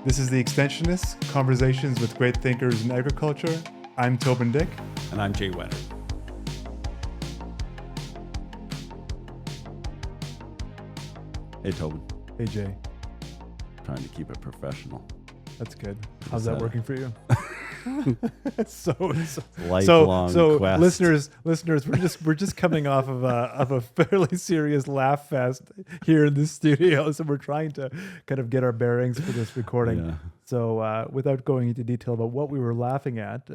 This is the Extensionists, Conversations with Great Thinkers in Agriculture. I'm Toban Dyck. And I'm Jay Whetter. Hey, Toban. Hey, Jay. Trying to keep it professional. That's good. How's that working for you? Lifelong so quest. listeners, we're just coming off of a fairly serious laugh fest here in the studio, so we're trying to kind of get our bearings for this recording. Yeah. So without going into detail about what we were laughing at,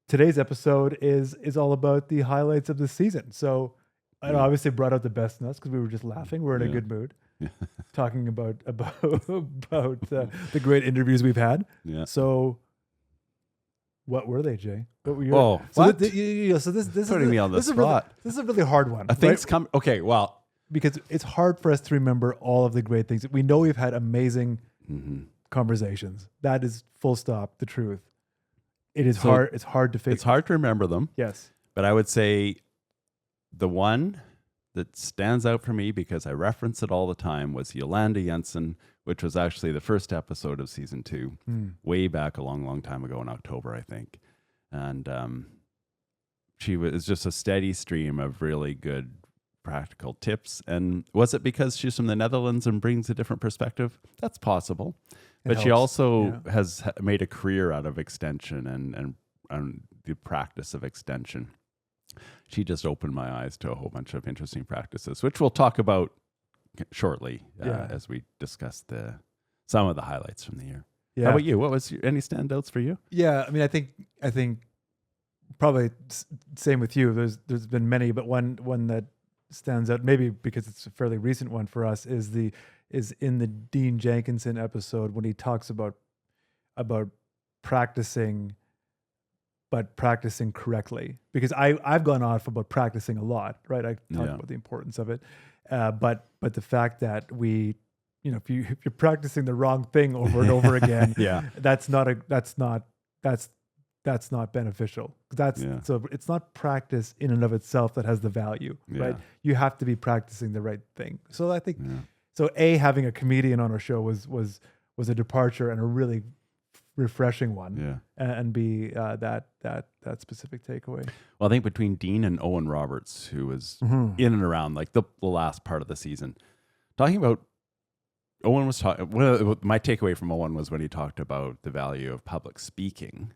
today's episode is all about the highlights of the season. So I obviously brought out the best in us because we were just laughing. We're in a good mood. Talking about the great interviews we've had. Yeah. So, what were they, Jay? What were your? Oh, so what? So this Putting me on the spot. This is a really hard one. Things come. Okay, well, because it's hard for us to remember all of the great things. We know we've had amazing conversations. That is full stop the truth. It is hard. It's hard to figure. It's hard to remember them. Yes, but I would say the one that stands out for me because I reference it all the time was Yolanda Jensen, which was actually the first episode of season 2, way back a long time ago in October, I think. And she was just a steady stream of really good practical tips. And was it because she's from the Netherlands and brings a different perspective? That's possible. But she also has made a career out of extension and the practice of extension. She just opened my eyes to a whole bunch of interesting practices, which we'll talk about shortly as we discuss some of the highlights from the year. Yeah. How about you? What was any standouts for you? Yeah, I mean, I think probably same with you. There's been many, but one that stands out, maybe because it's a fairly recent one for us, is in the Dean Jenkinson episode when he talks about practicing. But practicing correctly, because I've gone off about practicing a lot, right? I talk about the importance of it, but the fact that if you're practicing the wrong thing over and over again, that's not beneficial. So it's not practice in and of itself that has the value, right? You have to be practicing the right thing. So I think having a comedian on our show was a departure and a really refreshing one, and be that specific takeaway. Well, I think between Dean and Owen Roberts, who was in and around like the last part of the season, talking about Owen was talking. My takeaway from Owen was when he talked about the value of public speaking,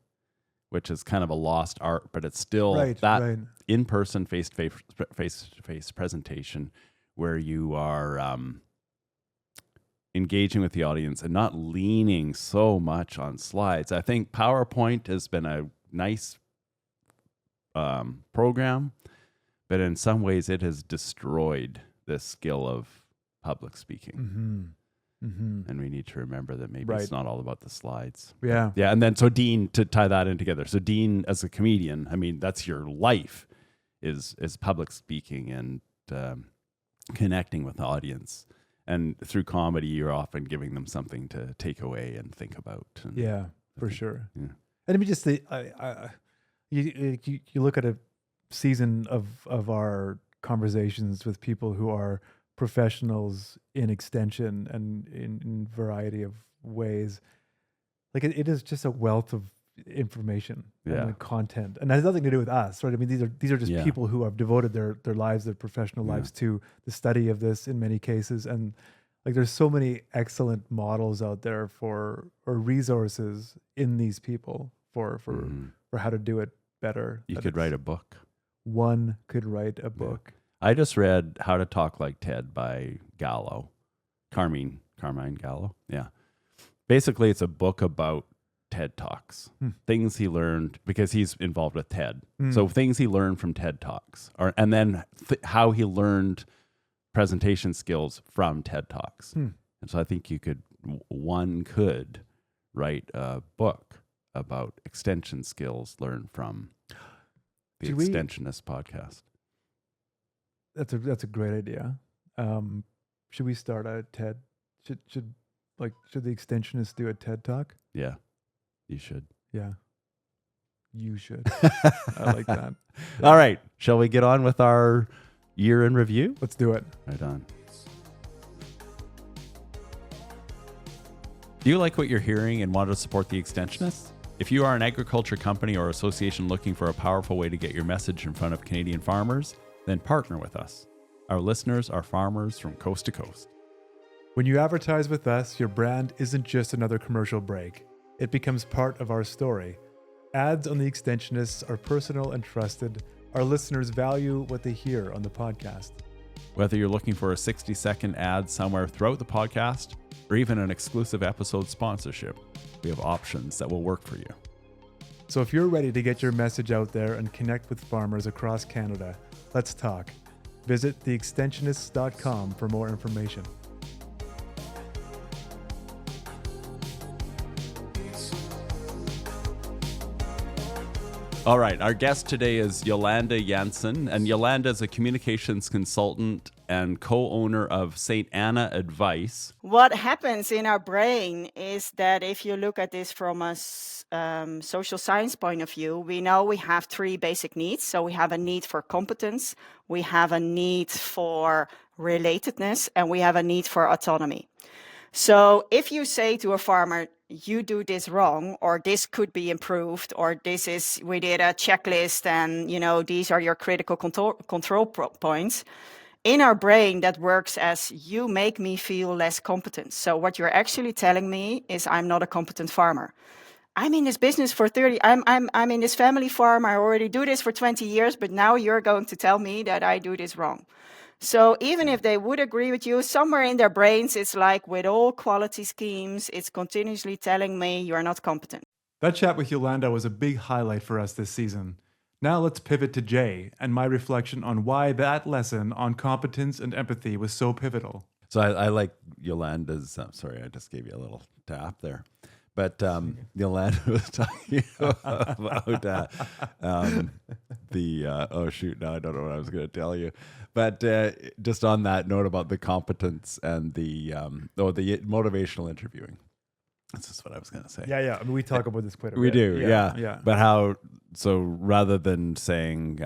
which is kind of a lost art, but it's still in-person, face-to-face presentation where you are engaging with the audience and not leaning so much on slides. I think PowerPoint has been a nice program, but in some ways it has destroyed the skill of public speaking. And we need to remember that maybe it's not all about the slides. Yeah. And then so Dean, to tie that in together. So Dean, as a comedian, I mean, that's your life is public speaking and connecting with the audience. And through comedy, you're often giving them something to take away and think about. And for sure. Yeah. And let me just say, you look at a season of our conversations with people who are professionals in extension and in variety of ways. Like it is just a wealth of information and content, and that has nothing to do with us, right? I mean, these are just people who have devoted their lives, their professional lives to the study of this in many cases, and like there's so many excellent models out there or resources in these people for how to do it better. You could write a book. One could write a book. I just read How to Talk Like Ted by Carmine Gallo. Yeah, basically it's a book about TED Talks, things he learned because he's involved with TED. So things he learned from TED Talks, and then how he learned presentation skills from TED Talks. And so I think one could write a book about extension skills learned from the Extensionist podcast. That's a great idea. Should we start a TED? Should the Extensionists do a TED Talk? Yeah. You should. Yeah. You should. I like that. All right. Shall we get on with our year in review? Let's do it. Right on. Do you like what you're hearing and want to support the Extensionists? If you are an agriculture company or association looking for a powerful way to get your message in front of Canadian farmers, then partner with us. Our listeners are farmers from coast to coast. When you advertise with us, your brand isn't just another commercial break. It becomes part of our story. Ads on the Extensionists are personal and trusted. Our listeners value what they hear on the podcast. Whether you're looking for a 60-second ad somewhere throughout the podcast or even an exclusive episode sponsorship, we have options that will work for you. So if you're ready to get your message out there and connect with farmers across Canada, let's talk. Visit theextensionists.com for more information. All right, our guest today is Jolanda Jansen, and Jolanda is a communications consultant and co-owner of St. Anna Advice. What happens in our brain is that if you look at this from a social science point of view, we know we have three basic needs. So we have a need for competence, we have a need for relatedness, and we have a need for autonomy. So if you say to a farmer, you do this wrong, or this could be improved, or we did a checklist and, these are your critical control points. In our brain, that works as you make me feel less competent. So what you're actually telling me is I'm not a competent farmer. I'm in this business for 30, I'm in this family farm. I already do this for 20 years, but now you're going to tell me that I do this wrong. So even if they would agree with you, somewhere in their brains, it's like with all quality schemes, it's continuously telling me you're not competent. That chat with Jolanda was a big highlight for us this season. Now let's pivot to Jay and my reflection on why that lesson on competence and empathy was so pivotal. So I like Yolanda's, sorry, I just gave you a little tap there. But Yolanda was talking about oh shoot, now I don't know what I was going to tell you. But just on that note about the competence and the motivational interviewing. That's just what I was going to say. Yeah. I mean, we talk about this quite a bit. We do, yeah. But so rather than saying,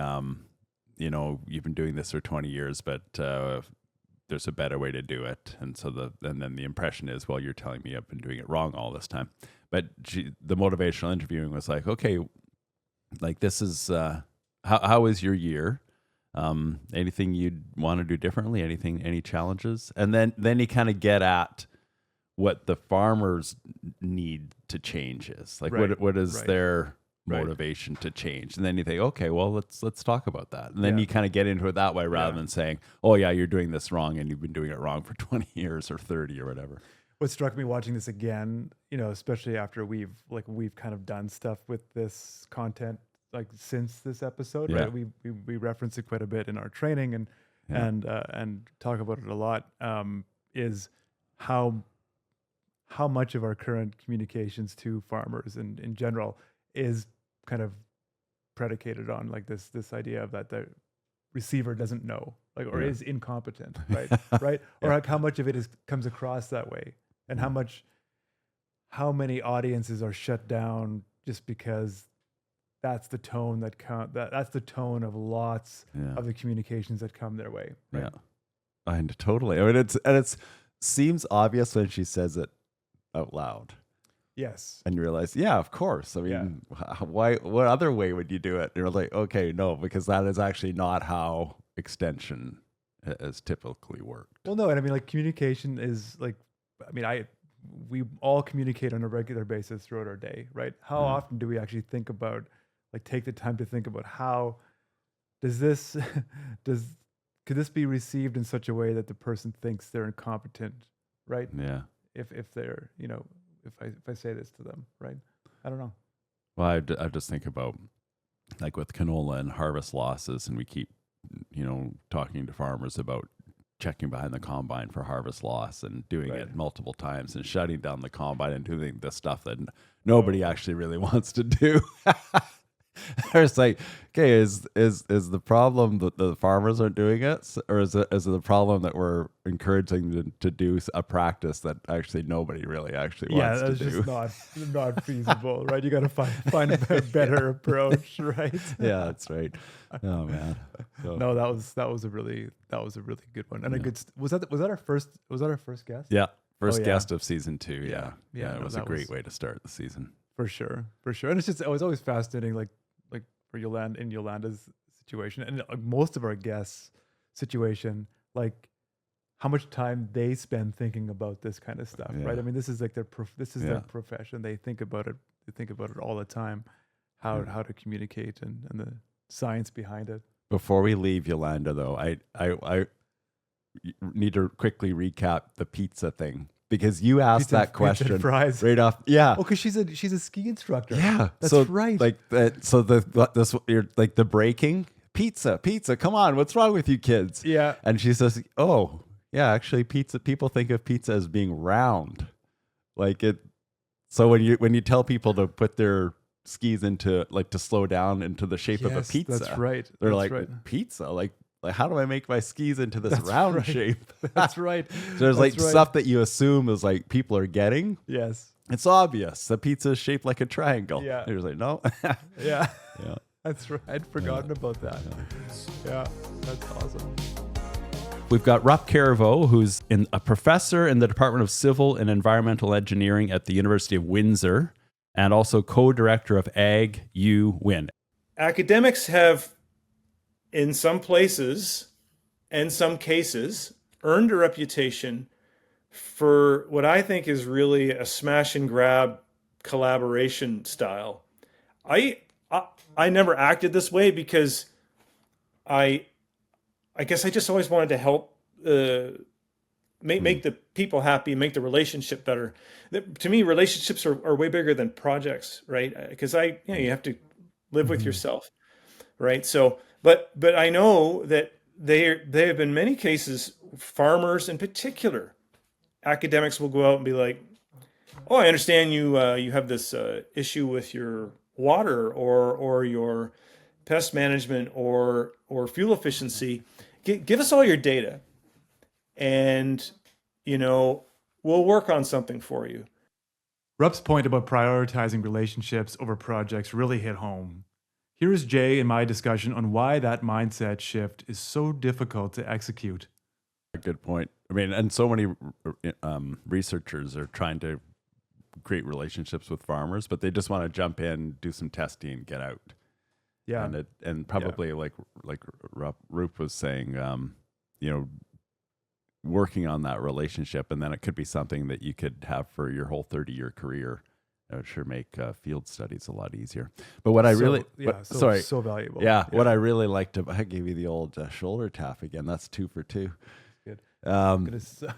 you've been doing this for 20 years, but there's a better way to do it. And so then the impression is, well, you're telling me I've been doing it wrong all this time. But the motivational interviewing was like, okay, like this is, how is your year? Anything you'd want to do differently? Any challenges? And then you kind of get at what the farmers need to change is. Like what is their motivation to change? And then you think, okay, well, let's talk about that. And then you kind of get into it that way rather than saying, oh yeah, you're doing this wrong and you've been doing it wrong for 20 years or 30 or whatever. What struck me watching this again, especially after we've kind of done stuff with this content like since this episode, right? We reference it quite a bit in our training and talk about it a lot, is how much of our current communications to farmers and in general is kind of predicated on like this idea of that the receiver doesn't know, like, or is incompetent, right? Right? Or like how much of it comes across that way, and how many audiences are shut down just because that's the tone that's the tone of lots of the communications that come their way. Right? Yeah, and totally. I mean, it seems obvious when she says it out loud. Yes. And you realize, yeah, of course. I mean, why? What other way would you do it? And you're like, okay, no, because that is actually not how extension has typically worked. Well, no, and I mean, like communication is like, I mean, we all communicate on a regular basis throughout our day, right? How often do we actually think about, like, take the time to think about how could this be received in such a way that the person thinks they're incompetent, right? Yeah. If they're, if I say this to them, right? I don't know. Well, I just think about like with canola and harvest losses, and we keep, talking to farmers about checking behind the combine for harvest loss and doing it multiple times and shutting down the combine and doing the stuff that nobody actually really wants to do. It's like, okay, is the problem that the farmers aren't doing it, or is it the problem that we're encouraging them to do a practice that actually nobody really actually wants to do? Yeah, that's just not feasible, right? You got to find a better approach, right? Yeah, that's right. Oh man, no, that was a really good one, and a good. Was that our first guest? Yeah, First yeah. guest of season 2. Yeah. Yeah. It No, was a that great was- way to start the season. For sure. And it's just, it was always fascinating, like for Yolanda's situation, and most of our guests' situation, like how much time they spend thinking about this kind of stuff, right? Yeah. I mean, this is like their Yeah. their profession. They think about it. They think about it all the time, how to communicate and the science behind it. Before we leave Yolanda, though, I need to quickly recap the pizza thing, because you asked Pizza- that pizza question and fries. right off. Yeah. Oh, because she's a ski instructor. Yeah. That's so, right. Like that. So this you're like the breaking pizza. Come on, what's wrong with you kids? Yeah. And she says, "Oh, yeah, actually, pizza. People think of pizza as being round, like it. So when you tell people to put their skis into, like, to slow down into the shape of a Yes, pizza, that's right. They're That's like, right. pizza, like how do I make my skis into this round right. shape? That's right. So there's like That's right. stuff that you assume is like people are getting. Yes. It's obvious. The pizza is shaped like a triangle. Yeah. You're just like, no. Yeah. Yeah. That's right. I'd forgotten about that. Yeah. That's awesome. We've got Rupp Caraveau, who's a professor in the Department of Civil and Environmental Engineering at the University of Windsor, and also co-director of Ag U Win. Academics have, in some places and some cases, earned a reputation for what I think is really a smash and grab collaboration style. I never acted this way because I guess I just always wanted to help make the people happy, make the relationship better. To me, relationships are way bigger than projects, right? Because you have to live with yourself, right? So, but I know that they have in many cases, farmers in particular, academics will go out and be like, "Oh, I understand you have this issue with your water or your pest management or fuel efficiency. Give us all your data, and we'll work on something for you." Rupp's point about prioritizing relationships over projects really hit home. Here is Jay in my discussion on why that mindset shift is so difficult to execute. A good point. I mean, and so many researchers are trying to create relationships with farmers, but they just want to jump in, do some testing, get out. Yeah. And probably like Rupp was saying, working on that relationship, and then it could be something that you could have for your whole 30-year career. It would sure make field studies a lot easier. But what I really, so valuable. Yeah, what I really liked about, I gave you the old shoulder tap again. That's 2 for 2. Good. Give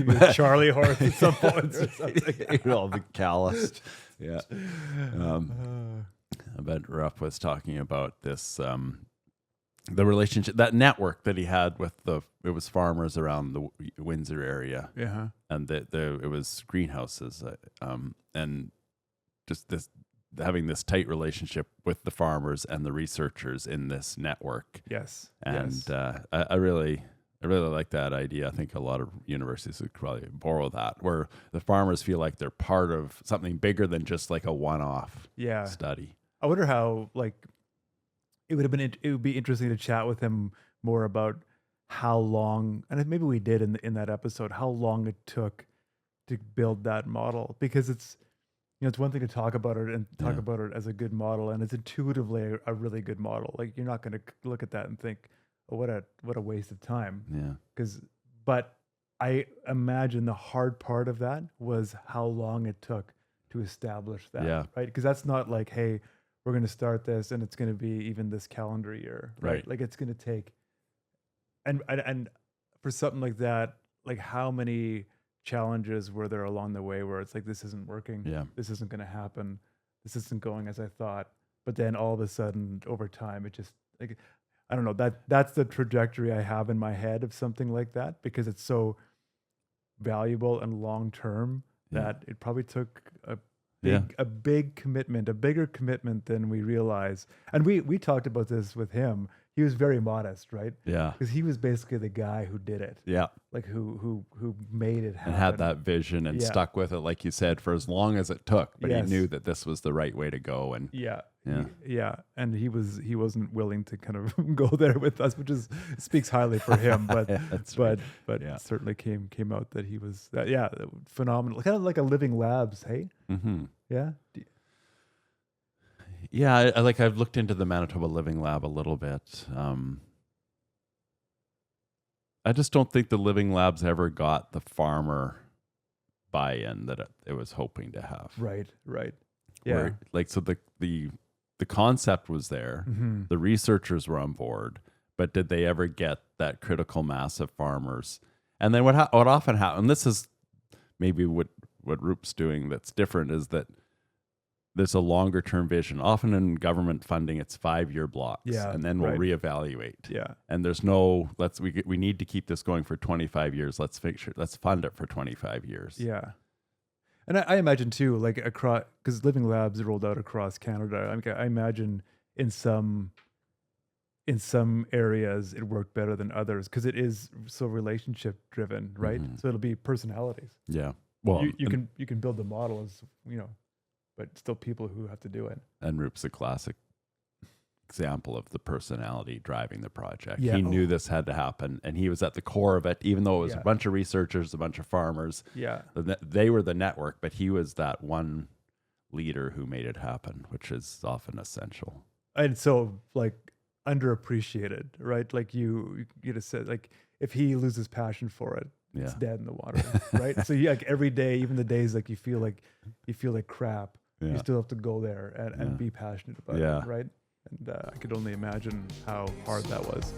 you a Charlie horse at some point or something. all the calloused. Yeah. But Rupp was talking about this, the relationship, that network that he had with it was farmers around the Windsor area. Yeah. And it was greenhouses, and just having this tight relationship with the farmers and the researchers in this network. Yes. And yes. I really like that idea. I think a lot of universities would probably borrow that, where the farmers feel like they're part of something bigger than just like a one-off study. I wonder how, like, it would be interesting to chat with him more about how long, and maybe we did in that episode, how long it took to build that model, because it's one thing to talk about it and talk about it as a good model, and it's intuitively a really good model. Like, you're not going to look at that and think, oh, what a waste of time. Yeah. But I imagine the hard part of that was how long it took to establish that. Yeah. Right. Because that's not like, hey, we're going to start this and it's going to be even this calendar year. Right. Like, it's going to take, and for something like that, like, how many challenges were there along the way where it's like, this isn't working. Yeah. This isn't going to happen. This isn't going as I thought. But then all of a sudden, over time, it just, like, I don't know, that's the trajectory I have in my head of something like that, because it's so valuable and long term that it probably took a big commitment, a bigger commitment than we realize. And we talked about this with him. he was very modest, right? Yeah. Because he was basically the guy who did it, Yeah. like who made it happen. And had that vision and Yeah. stuck with it, like you said, for as long as it took. But he Yes. knew that this was the right way to go. And Yeah. Yeah. Yeah. And he wasn't willing to kind of go there with us, which speaks highly for him. But Yeah, that's right. but Yeah. certainly came out that he was phenomenal. Kind of like a living labs, hey? Mm-hmm. Yeah. Yeah, I've looked into the Manitoba Living Lab a little bit. I just don't think the Living Lab's ever got the farmer buy-in that it was hoping to have. Right. Yeah. So the concept was there, Mm-hmm. the researchers were on board, but did they ever get that critical mass of farmers? And then what often happens, and this is maybe what Roop's doing that's different, is that there's a longer term vision. Often in government funding, it's 5-year blocks, Yeah, and then we'll right. reevaluate. Yeah. And there's no we need to keep this going for 25 years. Let's fund it for 25 years. Yeah. And I imagine too, like across, because Living Labs rolled out across Canada. I imagine in some areas it worked better than others because it is so relationship driven, right? Mhm. So it'll be personalities. Yeah. Well, you can build the model as but still people who have to do it. and Roop's a classic example of the personality driving the project. Yeah. He knew this had to happen, and he was at the core of it, even though it was Yeah. a bunch of researchers, a bunch of farmers. Yeah. They were the network, but he was that one leader who made it happen, which is often essential. And so like underappreciated, right? Like you just said, like if he loses passion for it, it's Yeah. dead in the water, right? So you like every day, even the days like you feel like crap, you Yeah. still have to go there and Yeah. be passionate about Yeah. it, right? And I could only imagine how hard that was.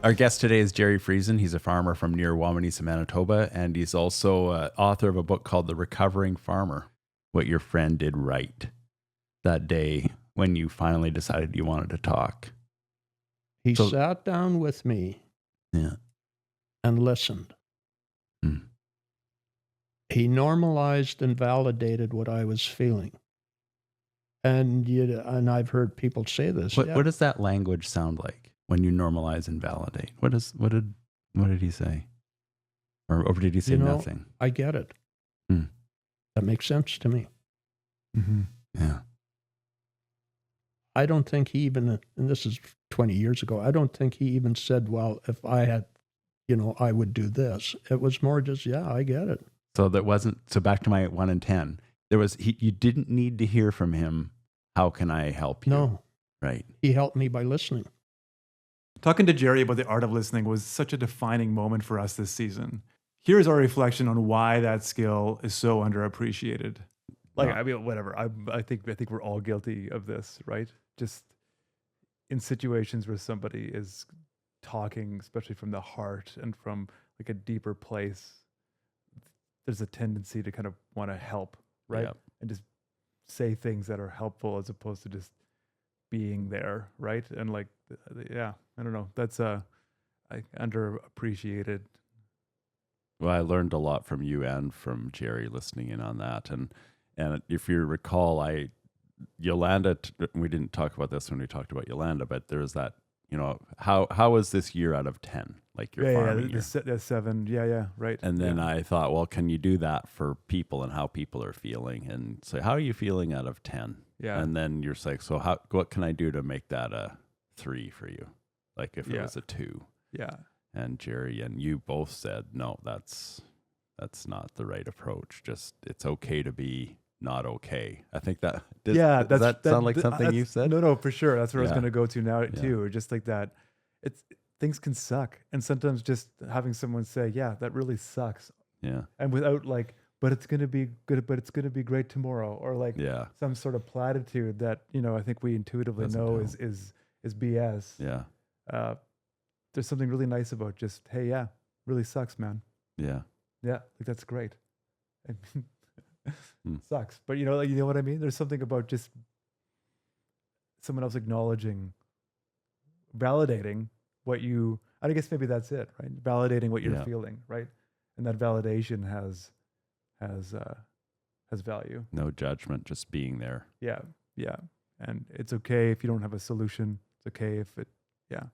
Our guest today is Jerry Friesen. He's a farmer from near Wawanesa, Manitoba, and he's also author of a book called The Recovering Farmer, What Your Friend Did Right that day when you finally decided you wanted to talk. He So- sat down with me Yeah. and listened. Hmm. He normalized and validated what I was feeling. And I've heard people say this. What does that language sound like when you normalize and validate? What did he say? Or did he say You know, nothing? I get it. Hmm. That makes sense to me. Mm-hmm. Yeah. I don't think he even, and this is 20 years ago, I don't think he even said, well, if I had, I would do this. It was more just, yeah, I get it. So back to my 1 in 10. You didn't need to hear from him. How can I help you? No, Right. he helped me by listening. Talking to Jerry about the art of listening was such a defining moment for us this season. Here's our reflection on why that skill is so underappreciated. Like, I mean, whatever. I think we're all guilty of this, right? Just in situations where somebody is talking, especially from the heart and from like a deeper place, there's a tendency to kind of want to help, right? Yep. And just say things that are helpful as opposed to just being there, right? And like, yeah, I don't know. That's underappreciated. Well, I learned a lot from you and from Jerry listening in on that. And if you recall, Yolanda, we didn't talk about this when we talked about Yolanda, but there's that, how was this year out of 10? Like your farming year? The 7. Yeah, right. And then yeah. I thought, well, can you do that for people and how people are feeling? And say, how are you feeling out of 10? Yeah. And then you're like, so what can I do to make that a 3 for you? Like if it was a 2. Yeah. And Jerry and you both said, no, that's not the right approach. Just, it's okay to be not okay. I think that, does that sound like something you said? No, for sure. That's where I was Yeah. going to go to now too. Just like that. Things can suck. And sometimes just having someone say, yeah, that really sucks. Yeah. And without like, but it's going to be good, but it's going to be great tomorrow. Or like some sort of platitude that, I think we intuitively Doesn't know help. is BS. Yeah. There's something really nice about just, hey, yeah, really sucks, man. Yeah. Yeah, like that's great. Sucks, but you know what I mean. There's something about just someone else acknowledging, validating what you. I guess maybe that's it, right? Validating what you're feeling, right? And that validation has value. No judgment, just being there. Yeah. And it's okay if you don't have a solution. It's okay if it, yeah.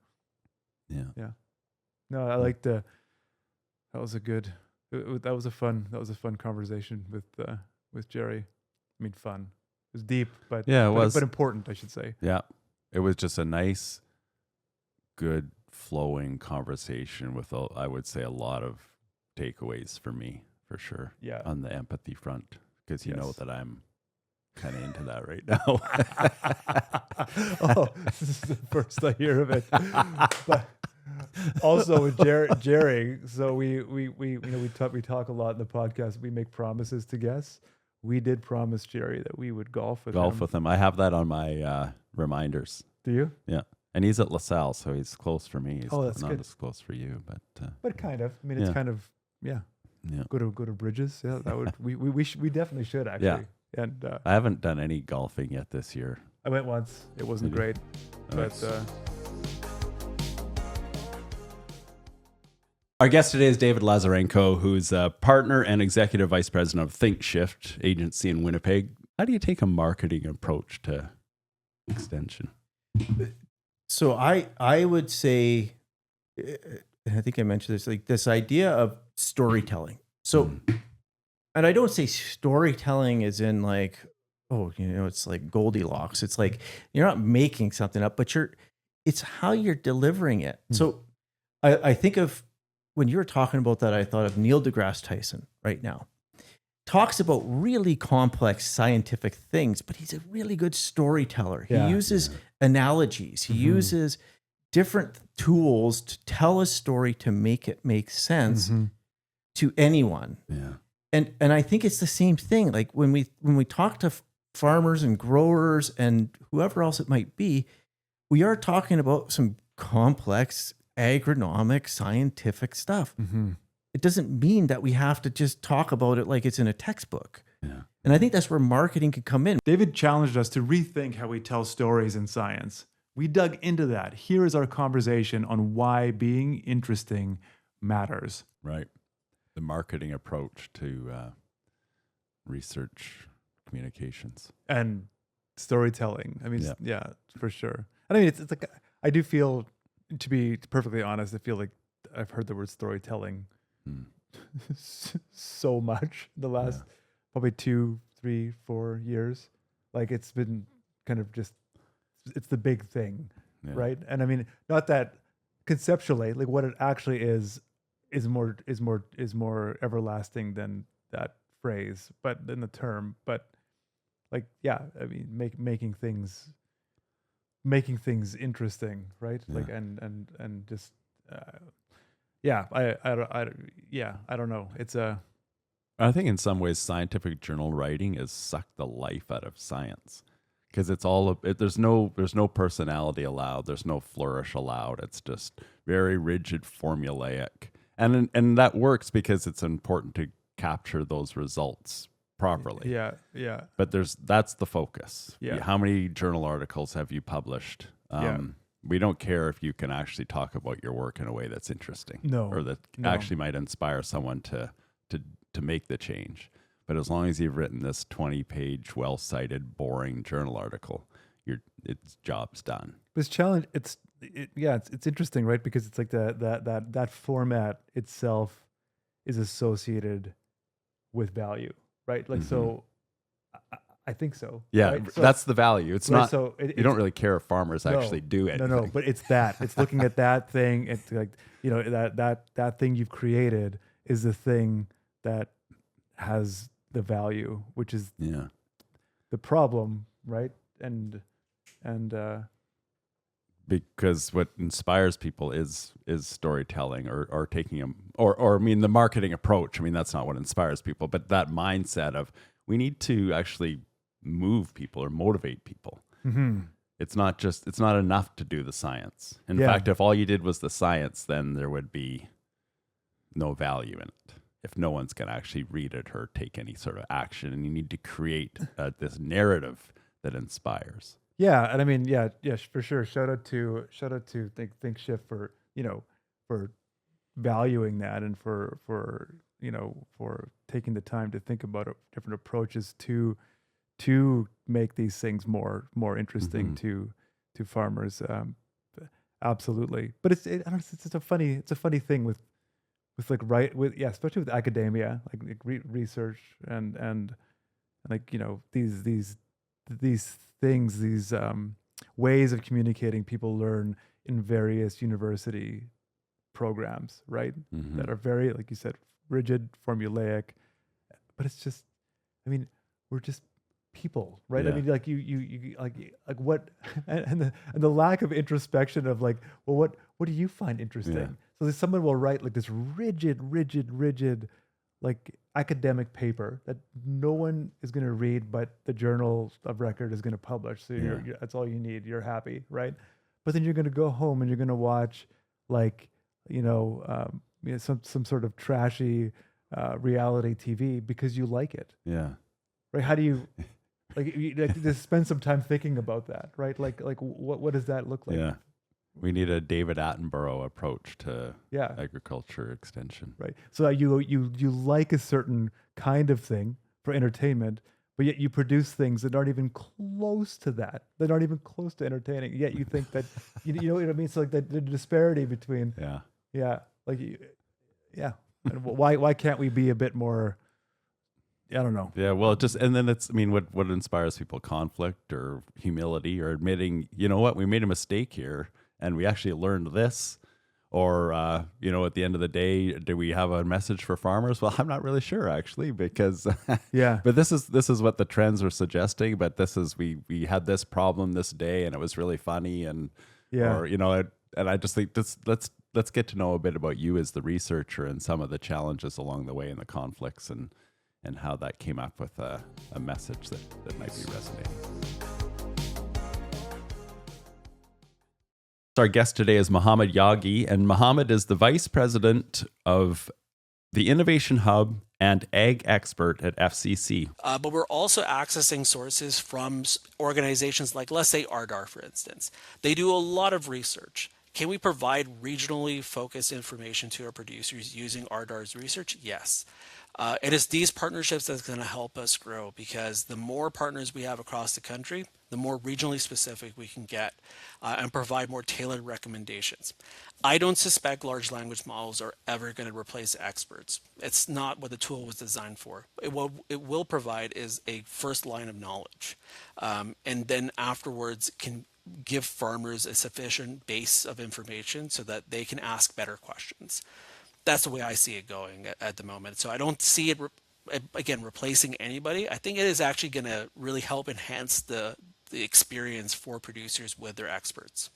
No, I liked that was a good, that was a fun conversation with Jerry. I mean, fun. It was deep, but Yeah, it was. but important, I should say. Yeah. It was just a nice, good flowing conversation with, I would say, a lot of takeaways for me, for sure. Yeah. On the empathy front, because you know that I'm kind of into that right now. Oh, this is the first I hear of it. But also with Jerry, so we talk a lot in the podcast. We make promises to guests. We did promise Jerry that we would golf with him. I have that on my reminders. Do you? Yeah. And he's at LaSalle, so he's close for me. He's that's not good. as close for you, but kind of. I mean, it's kind of Go to Bridges. Yeah, that would we definitely should actually. Yeah. And I haven't done any golfing yet this year. I went once. It wasn't great, but. Our guest today is David Lazarenko, who's a partner and executive vice president of ThinkShift agency in Winnipeg. How do you take a marketing approach to extension? So I would say, I think I mentioned this, like this idea of storytelling. So, and I don't say storytelling as in like, it's like Goldilocks. It's like, you're not making something up, but it's how you're delivering it. So I think of, when you were talking about that, I thought of Neil deGrasse Tyson right now. Talks about really complex scientific things, but he's a really good storyteller. He uses analogies. He uses different tools to tell a story to make it make sense to anyone. Yeah. And I think it's the same thing. Like when we talk to farmers and growers and whoever else it might be, we are talking about some complex agronomic, scientific stuff. It doesn't mean that we have to just talk about it like it's in a textbook. Yeah. And I think that's where marketing could come in. David challenged us to rethink how we tell stories in science. We dug into that. Here is our conversation on why being interesting matters. Right. The marketing approach to research communications. And storytelling. I mean, yeah, for sure. And I mean, it's like, I do feel, to be perfectly honest, I feel like I've heard the word storytelling so much the last probably 2, 3, 4 years. Like it's been kind of just, it's the big thing, right? And I mean, not that conceptually, like what it actually is more everlasting than that phrase, but than the term. But like, yeah, I mean, making things interesting, right? Like and just I don't know. It's I think in some ways scientific journal writing has sucked the life out of science, because it's all there's no personality allowed, there's no flourish allowed. It's just very rigid, formulaic, and that works because it's important to capture those results properly. Yeah. But that's the focus. Yeah. How many journal articles have you published? We don't care if you can actually talk about your work in a way that's interesting, or that actually might inspire someone to make the change. But as long as you've written this 20-page, well-cited, boring journal article, its job's done. It's challenge. It's interesting, right? Because it's like that format itself is associated with value, right? Like so. I think so. Yeah, right? So, that's the value. It's not. So you don't really care if farmers actually do it. No. But it's that. It's looking at that thing. It's like that thing you've created is the thing that has the value, which is the problem, right? And because what inspires people is storytelling or taking them or I mean the marketing approach. I mean that's not what inspires people, but that mindset of we need to actually move people or motivate people. It's not enough to do the science. In fact, if all you did was the science, then there would be no value in it. If no one's going to actually read it or take any sort of action, and you need to create this narrative that inspires. Yeah, and I mean, for sure. Shout out to ThinkShift for valuing that and for taking the time to think about different approaches to to make these things more interesting to farmers. Absolutely, but I don't know, it's a funny thing with especially with academia, like research and like, you know, these things, these ways of communicating people learn in various university programs, right? That are very, like you said, rigid, formulaic, but it's just, I mean, we're just people, right? I Yeah. mean, like you like what, and the lack of introspection of like, well, what do you find interesting? Yeah. So that someone will write like this rigid, like academic paper that no one is going to read, but the journal of record is going to publish. So that's all you need. You're happy, right? But then you're going to go home and you're going to watch like, some sort of trashy reality TV because you like it, Yeah. right? How do you just spend some time thinking about that, right? Like what does that look like? Yeah. We need a David Attenborough approach to Yeah. agriculture extension. Right. So you like a certain kind of thing for entertainment, but yet you produce things that aren't even close to that. That aren't even close to entertaining. Yet you think that you know what I mean. So like the disparity between and why can't we be a bit more? I don't know. Yeah, well, and then it's, I mean, what inspires people? Conflict or humility or admitting, you know what, we made a mistake here and we actually learned this. Or, at the end of the day, do we have a message for farmers? Well, I'm not really sure, actually, because but this is what the trends are suggesting. But we had this problem this day, and it was really funny, and and I just think let's get to know a bit about you as the researcher and some of the challenges along the way and the conflicts and how that came up with a message that might be resonating. Our guest today is Mohammed Yagi, and Mohammed is the Vice President of the Innovation Hub and Ag Expert at FCC. But we're also accessing sources from organizations like, let's say, ARDAR, for instance. They do a lot of research. Can we provide regionally focused information to our producers using ARDAR's research? Yes. It is these partnerships that's going to help us grow, because the more partners we have across the country, the more regionally specific we can get and provide more tailored recommendations. I don't suspect large language models are ever going to replace experts. It's not what the tool was designed for. What it will provide is a first line of knowledge, and then afterwards can give farmers a sufficient base of information so that they can ask better questions. That's the way I see it going at the moment. So I don't see it, again, replacing anybody. I think it is actually going to really help enhance the experience for producers with their experts.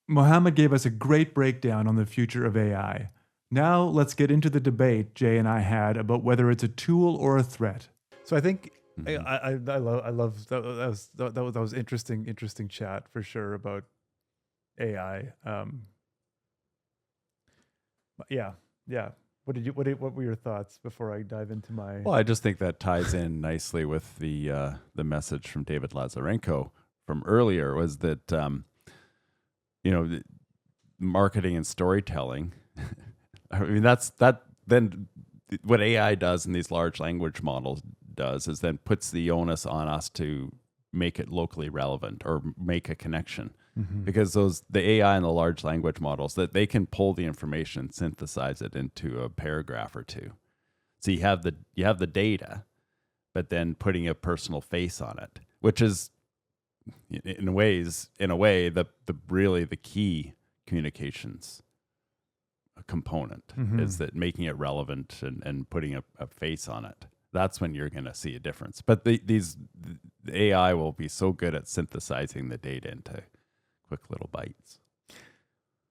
Mohammed gave us a great breakdown on the future of AI. Now let's get into the debate Jay and I had about whether it's a tool or a threat. So I think I love that was interesting chat for sure about AI. Yeah. What were your thoughts before I dive into my? Well, I just think that ties in nicely with the message from David Lazarenko from earlier, was that marketing and storytelling. I mean, that then what AI does and these large language models does is then puts the onus on us to make it locally relevant or make a connection. Because the AI and the large language models, that they can pull the information and synthesize it into a paragraph or two. So you have the data, but then putting a personal face on it, which is in a way the really the key communications component is that making it relevant and putting a face on it. That's when you're going to see a difference. But the AI will be so good at synthesizing the data into quick little bites.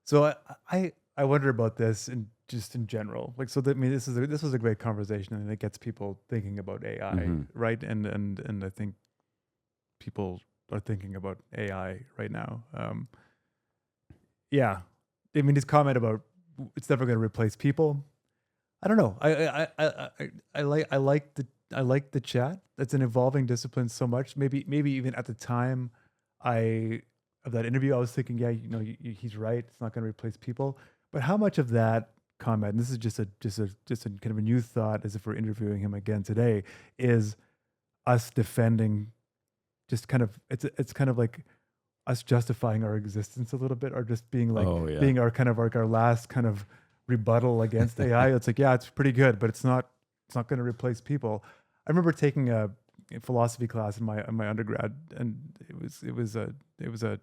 So I wonder about this in general. Like, so that, I mean, this was a great conversation, and it gets people thinking about AI, right? And I think people are thinking about AI right now. Yeah, I mean, his comment about it's never going to replace people. I don't know. I like the chat. It's an evolving discipline so much. Maybe even at the time of that interview, I was thinking, yeah, he's right. It's not going to replace people. But how much of that comment, and this is just a kind of a new thought, as if we're interviewing him again today, is us defending, just kind of it's kind of like us justifying our existence a little bit, or just being like being our kind of like our last kind of rebuttal against AI. It's like, yeah, it's pretty good, but it's not going to replace people. I remember taking a philosophy class in my undergrad, and it was a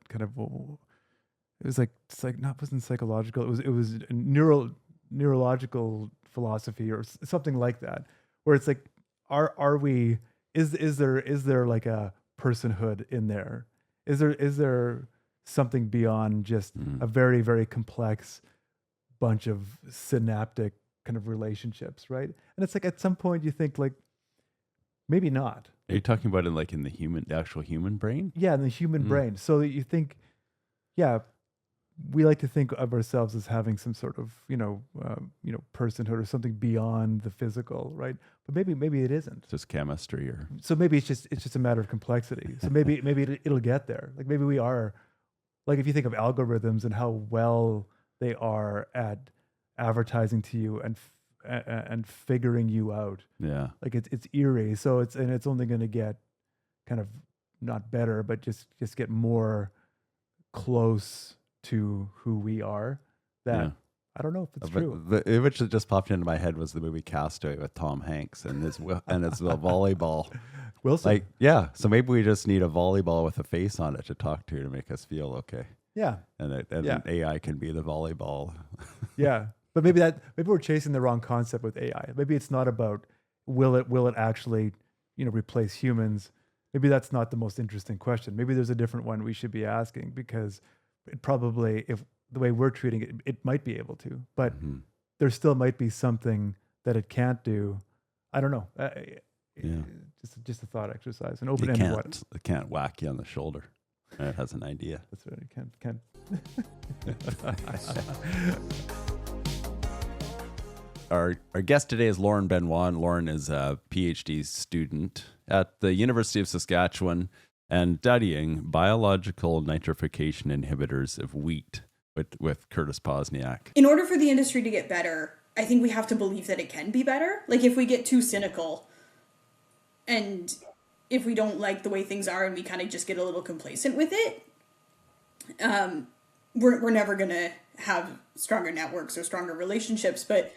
kind of, it was like, it's like, not, wasn't psychological. It was neurological philosophy or something like that, where it's like, are we, is there like a personhood in there? Is there something beyond just a very, very complex bunch of synaptic kind of relationships, right? And it's like, at some point you think, like, maybe not. Are you talking about in the actual human brain? Yeah, in the human brain. So you think, yeah, we like to think of ourselves as having some sort of, personhood or something beyond the physical, right? But maybe it isn't. Just chemistry, or so maybe it's just a matter of complexity. So maybe it'll get there. Like, maybe we are, like, if you think of algorithms and how well they are at advertising to you and figuring you out. Yeah. Like, it's eerie. So it's only going to get kind of not better, but just get more close to who we are. That I don't know if it's true. The image that just popped into my head was the movie Castaway with Tom Hanks and his volleyball. Wilson. Like, yeah. So maybe we just need a volleyball with a face on it to talk to make us feel okay. Yeah. And AI can be the volleyball. Yeah. But maybe we're chasing the wrong concept with AI. Maybe it's not about will it actually, replace humans. Maybe that's not the most interesting question. Maybe there's a different one we should be asking, because it probably, if the way we're treating it, it might be able to, but there still might be something that it can't do. I don't know. Just a thought exercise, an open-ended one. It can't whack you on the shoulder. It has an idea. That's right. It can't. Our guest today is Lauren Benoit. Lauren is a PhD student at the University of Saskatchewan and studying biological nitrification inhibitors of wheat with Curtis Posniak. In order for the industry to get better, I think we have to believe that it can be better. Like, if we get too cynical and if we don't like the way things are and we kind of just get a little complacent with it, we're never going to have stronger networks or stronger relationships. But,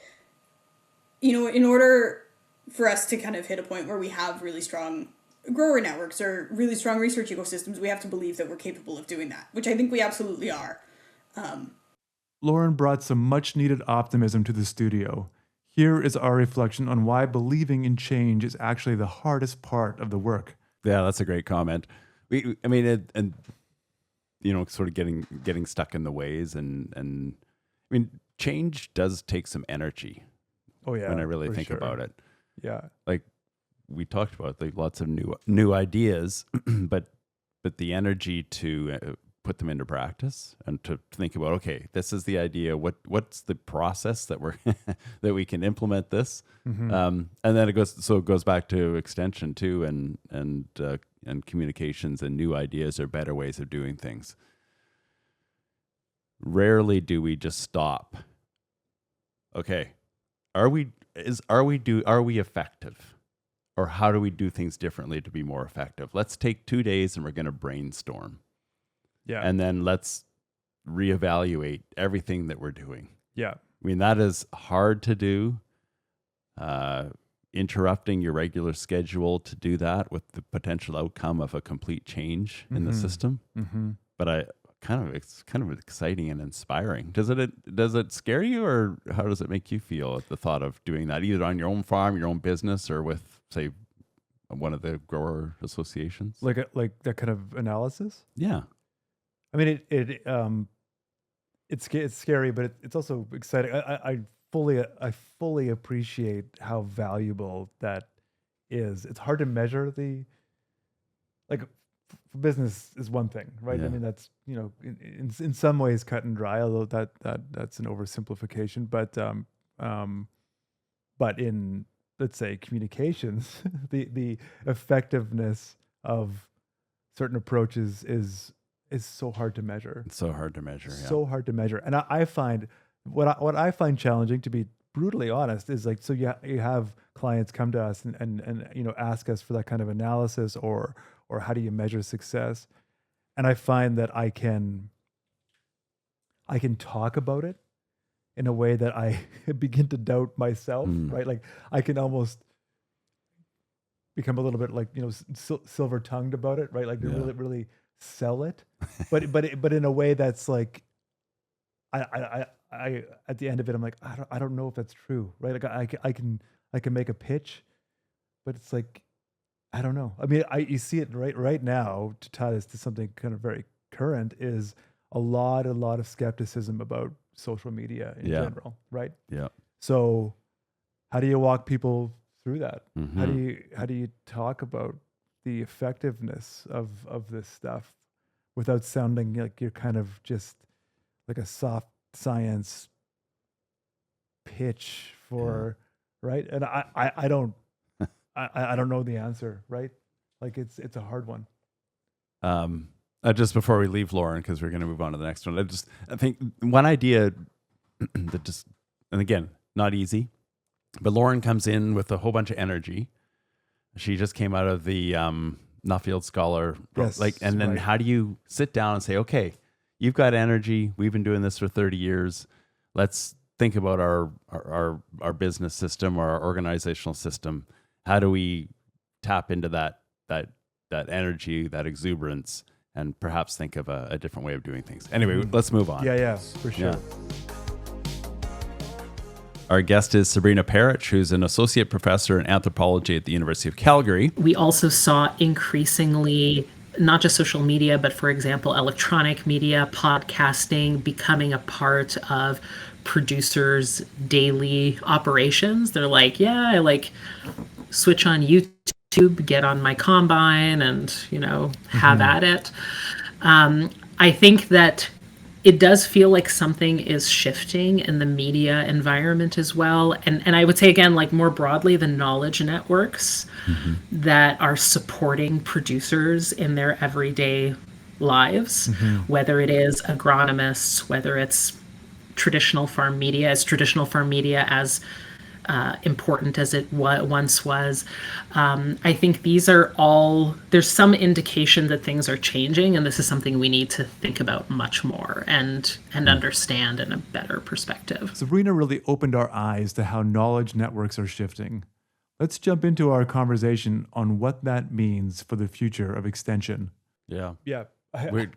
in order for us to kind of hit a point where we have really strong grower networks or really strong research ecosystems, we have to believe that we're capable of doing that, which I think we absolutely are. Lauren brought some much needed optimism to the studio. Here is our reflection on why believing in change is actually the hardest part of the work. Yeah, that's a great comment. Sort of getting stuck in the ways, and change does take some energy. Oh yeah, when I really think about it. Yeah, like we talked about, like lots of new ideas, but the energy to put them into practice and to think about, okay, this is the idea. What's the process that we're that we can implement this, and then it goes back to extension too, and communications and new ideas are better ways of doing things. Rarely do we just stop. Okay, are we effective? Or how do we do things differently to be more effective? Let's take 2 days and we're going to brainstorm. Yeah. And then let's reevaluate everything that we're doing. Yeah. That is hard to do. Interrupting your regular schedule to do that with the potential outcome of a complete change in the system. But it's kind of exciting and inspiring. Does it scare you, or how does it make you feel at the thought of doing that, either on your own farm, your own business, or with, say, one of the grower associations? Like that kind of analysis? Yeah. It's scary, but it's also exciting. I fully appreciate how valuable that is. It's hard to measure business is one thing, right? Yeah. That's, in some ways cut and dry, although that's an oversimplification. But in, let's say, communications, the effectiveness of certain approaches is so hard to measure. It's so hard to measure. Yeah. So hard to measure. And I find what I find challenging, to be brutally honest, is like, so you have clients come to us and ask us for that kind of analysis, or how do you measure success? And I find that I can talk about it in a way that I begin to doubt myself, right? Like I can almost become a little bit like, silver tongued about it, right? Like to really, really sell it, but in a way that's like, I at the end of it, I'm like, I don't know if that's true, right? Like I can make a pitch, but it's like, I don't know. I mean, you see it right now, to tie this to something kind of very current, is a lot of skepticism about social media in general, right? Yeah. So how do you walk people through that? Mm-hmm. How do you talk about the effectiveness of this stuff without sounding like you're kind of just like a soft science pitch for right? And I don't I don't know the answer, right? Like it's a hard one. Just before we leave Lauren, because we're going to move on to the next one, I think one idea that just, and again, not easy, but Lauren comes in with a whole bunch of energy. She just came out of the Nuffield Scholar, Yes, and then how do you sit down and say, okay, you've got energy. We've been doing this for 30 years. Let's think about our business system or our organizational system. How do we tap into that energy, that exuberance, and perhaps think of a different way of doing things? Anyway, let's move on. Yeah, for sure. Yeah. Our guest is Sabrina Parrish, who's an associate professor in anthropology at the University of Calgary. We also saw increasingly not just social media, but for example, electronic media, podcasting becoming a part of producers' daily operations. They're like, yeah, I like switch on YouTube, get on my Combine, and have at it. I think that it does feel like something is shifting in the media environment as well. And I would say, again, like more broadly, the knowledge networks that are supporting producers in their everyday lives, whether it is agronomists, whether it's traditional farm media, as important as it once was. I think these are all, there's some indication that things are changing, and this is something we need to think about much more and understand in a better perspective. Sabrina really opened our eyes to how knowledge networks are shifting. Let's jump into our conversation on what that means for the future of extension. Yeah. Yeah.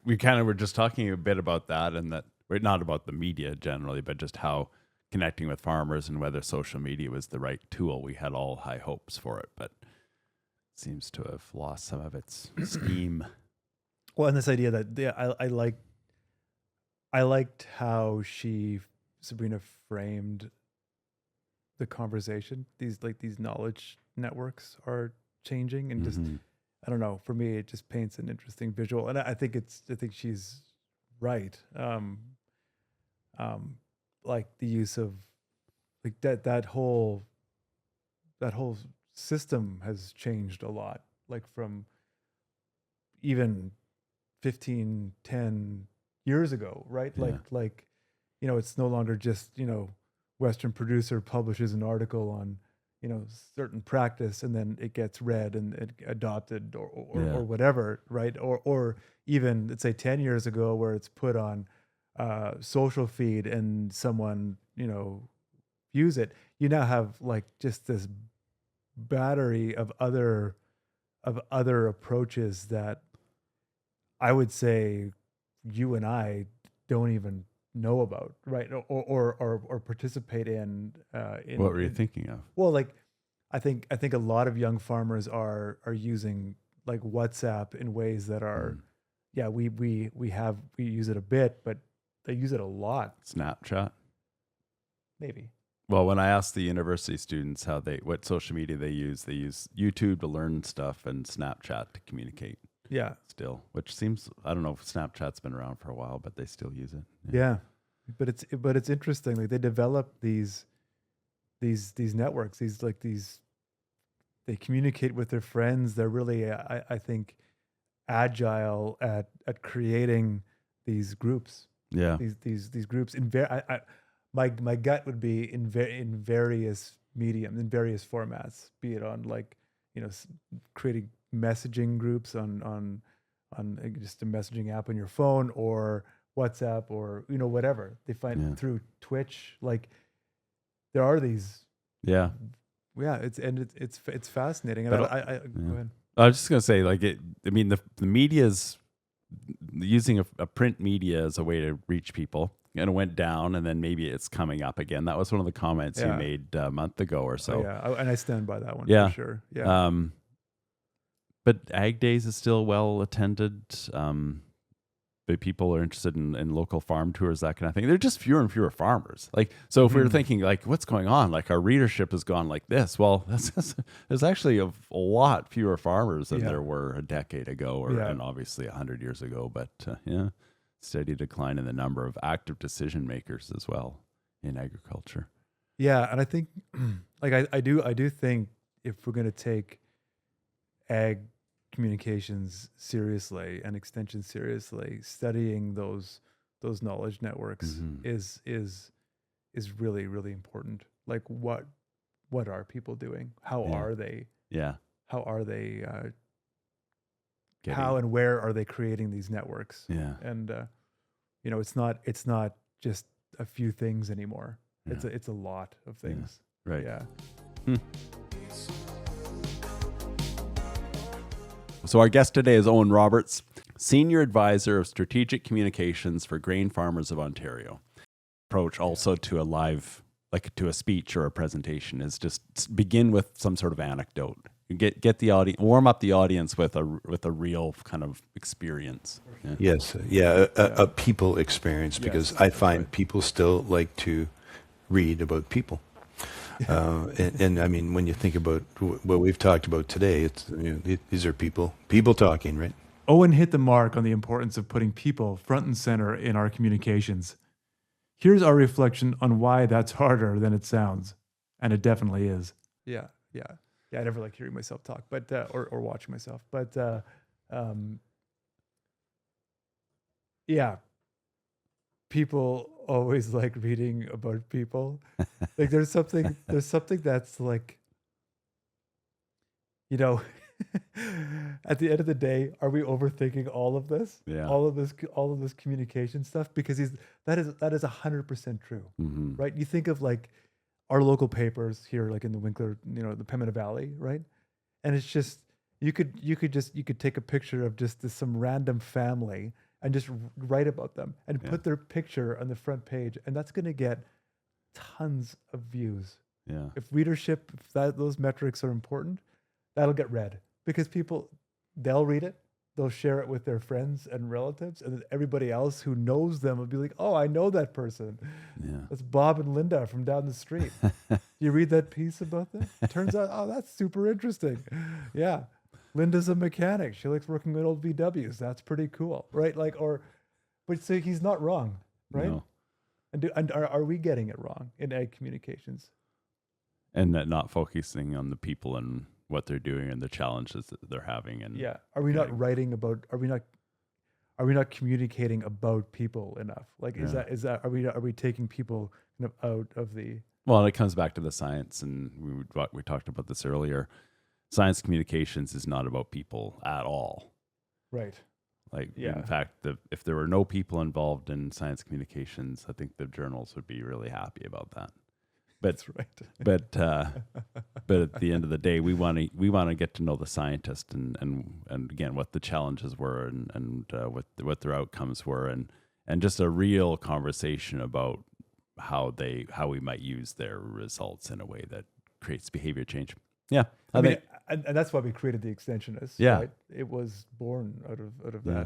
We kind of were just talking a bit about that, and that we're not about the media generally, but just how connecting with farmers and whether social media was the right tool. We had all high hopes for it, but it seems to have lost some of its steam. Well, and this idea that I liked how Sabrina framed the conversation. These knowledge networks are changing, and just I don't know. For me, it just paints an interesting visual, and I think she's right. Like the use of like that whole system has changed a lot, like from even 10 years ago, right? Like it's no longer just Western producer publishes an article on certain practice, and then it gets read and it adopted or whatever, right? Or even let's say 10 years ago, where it's put on social feed and someone views it. You now have like just this battery of other approaches that I would say you and I don't even know about, right? Or participate in. What were you thinking of? Well, like I think a lot of young farmers are using like WhatsApp in ways that are, we use it a bit, but they use it a lot. Snapchat? Maybe. Well, when I asked the university students what social media they use YouTube to learn stuff and Snapchat to communicate. Yeah. Still, which seems, I don't know if Snapchat's been around for a while, but they still use it. Yeah. But it's interesting. Like they develop these networks, they communicate with their friends. They're really, I think, agile at creating these groups. Yeah. These groups my gut would be in various mediums, in various formats, be it on like, creating messaging groups on just a messaging app on your phone or WhatsApp or whatever they find through Twitch. Like there are these. Yeah. Yeah, it's fascinating. And But go ahead. I was just gonna say, like the media's using a print media as a way to reach people, and it went down, and then maybe it's coming up again. That was one of the comments you made a month ago or so. And I stand by that one for sure. Yeah. But Ag Days is still well attended. But people are interested in local farm tours, that kind of thing. There are just fewer and fewer farmers. Like, so if we were thinking like, what's going on? Like our readership has gone like this. Well, there's actually a lot fewer farmers than there were a decade ago, and obviously 100 years ago. But steady decline in the number of active decision makers as well in agriculture. Yeah, and I think, like I do think if we're going to take ag communications seriously and extension seriously, studying those knowledge networks is really, really important. Like what are people doing? How are they? Yeah. How are they? How and where are they creating these networks? Yeah. And it's not just a few things anymore. Yeah. It's a lot of things. Yeah. Right. Yeah. So our guest today is Owen Roberts, Senior Advisor of Strategic Communications for Grain Farmers of Ontario. Approach also to a live, like to a speech or a presentation, is just begin with some sort of anecdote. Get the audience, warm up the audience with a real kind of experience. Yeah. Yes, a people experience, because I find people still like to read about people. And I mean, when you think about what we've talked about today, it's these are people talking, right? Owen hit the mark on the importance of putting people front and center in our communications. Here's our reflection on why that's harder than it sounds, and it definitely is. Yeah. I never like hearing myself talk, but or watching myself, but people always like reading about people. Like there's something that's like, at the end of the day, are we overthinking all of this? Yeah. All of this communication stuff? Because that is 100% true. Right? You think of like our local papers here, like in the Winkler, the Pembina Valley, right? And it's just, you could take a picture of just some random family and just write about them and put their picture on the front page, and that's going to get tons of views. Yeah. If readership, those metrics are important, that'll get read, because they'll read it, they'll share it with their friends and relatives, and then everybody else who knows them will be like, "Oh, I know that person. Yeah. That's Bob and Linda from down the street. You read that piece about them? Turns out, oh, that's super interesting. Yeah. Linda's a mechanic. She likes working with old VWs. That's pretty cool, right? But so he's not wrong, right? No. And are we getting it wrong in ag communications? And that not focusing on the people and what they're doing and the challenges that they're having. And are we not writing about? Are we not communicating about people enough? Like, is that are we taking people kind of out of the? Well, it comes back to the science, and we talked about this earlier. Science communications is not about people at all. Right. Like, in fact, if there were no people involved in science communications, I think the journals would be really happy about that. But, that's right. but at the end of the day, we want to get to know the scientist and again what the challenges were and what their outcomes were and just a real conversation about how we might use their results in a way that creates behavior change. Yeah, I mean, and that's why we created the Extensionists. Yeah, right? It was born out of that. Yeah,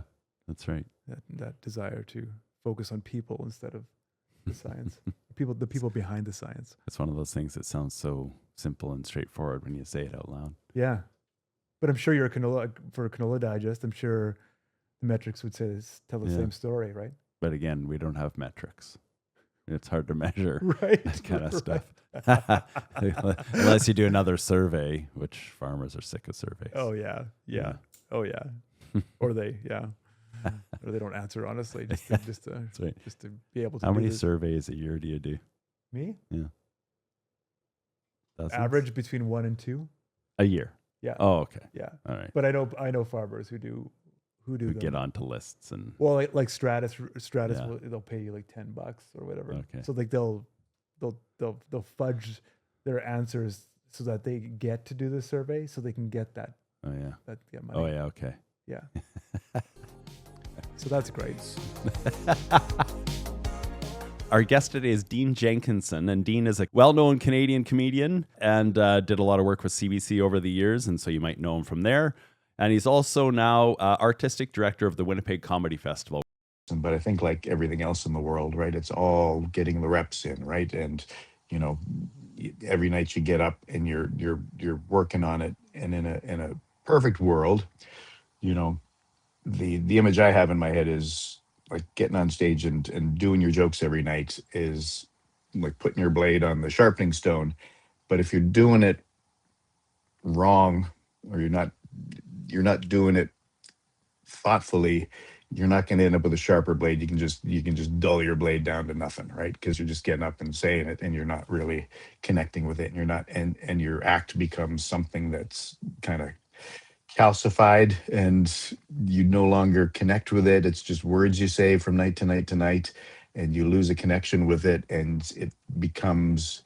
that's right. That desire to focus on people instead of the science. the people behind the science. It's one of those things that sounds so simple and straightforward when you say it out loud. Yeah, but I'm sure for Canola Digest, I'm sure the metrics would tell the same story, right? But again, we don't have metrics. It's hard to measure that kind of stuff. Unless you do another survey, which farmers are sick of surveys. Oh yeah. Oh yeah. Or they or they don't answer honestly, just to be able to. How many surveys a year do you do? Me? Yeah. Dozens? Average between 1 and 2. A year. Yeah. Oh, okay. Yeah. All right. But I know farmers who do We them. get onto lists and Well, like Stratus Yeah. they'll pay you like $10 or whatever. Okay. So like they'll fudge their answers so that they get to do the survey, so they can get that oh yeah. money. Oh yeah. Okay. Yeah. So that's great. Our guest today is Dean Jenkinson, and Dean is a well-known Canadian comedian and did a lot of work with CBC over the years, and so you might know him from there. And he's also now artistic director of the Winnipeg Comedy Festival. But I think like everything else in the world, right, it's all getting the reps in, right? And you know, every night you get up and you're working on it, and in a perfect world, you know, the image I have in my head is like getting on stage and doing your jokes every night is like putting your blade on the sharpening stone. But if you're doing it wrong, or you're not doing it thoughtfully, you're not going to end up with a sharper blade. You can just dull your blade down to nothing, right? Because you're just getting up and saying it, and you're not really connecting with it, and you're not, and your act becomes something that's kind of calcified, and you no longer connect with it. It's just words you say from night to night to night, and you lose a connection with it, and it becomes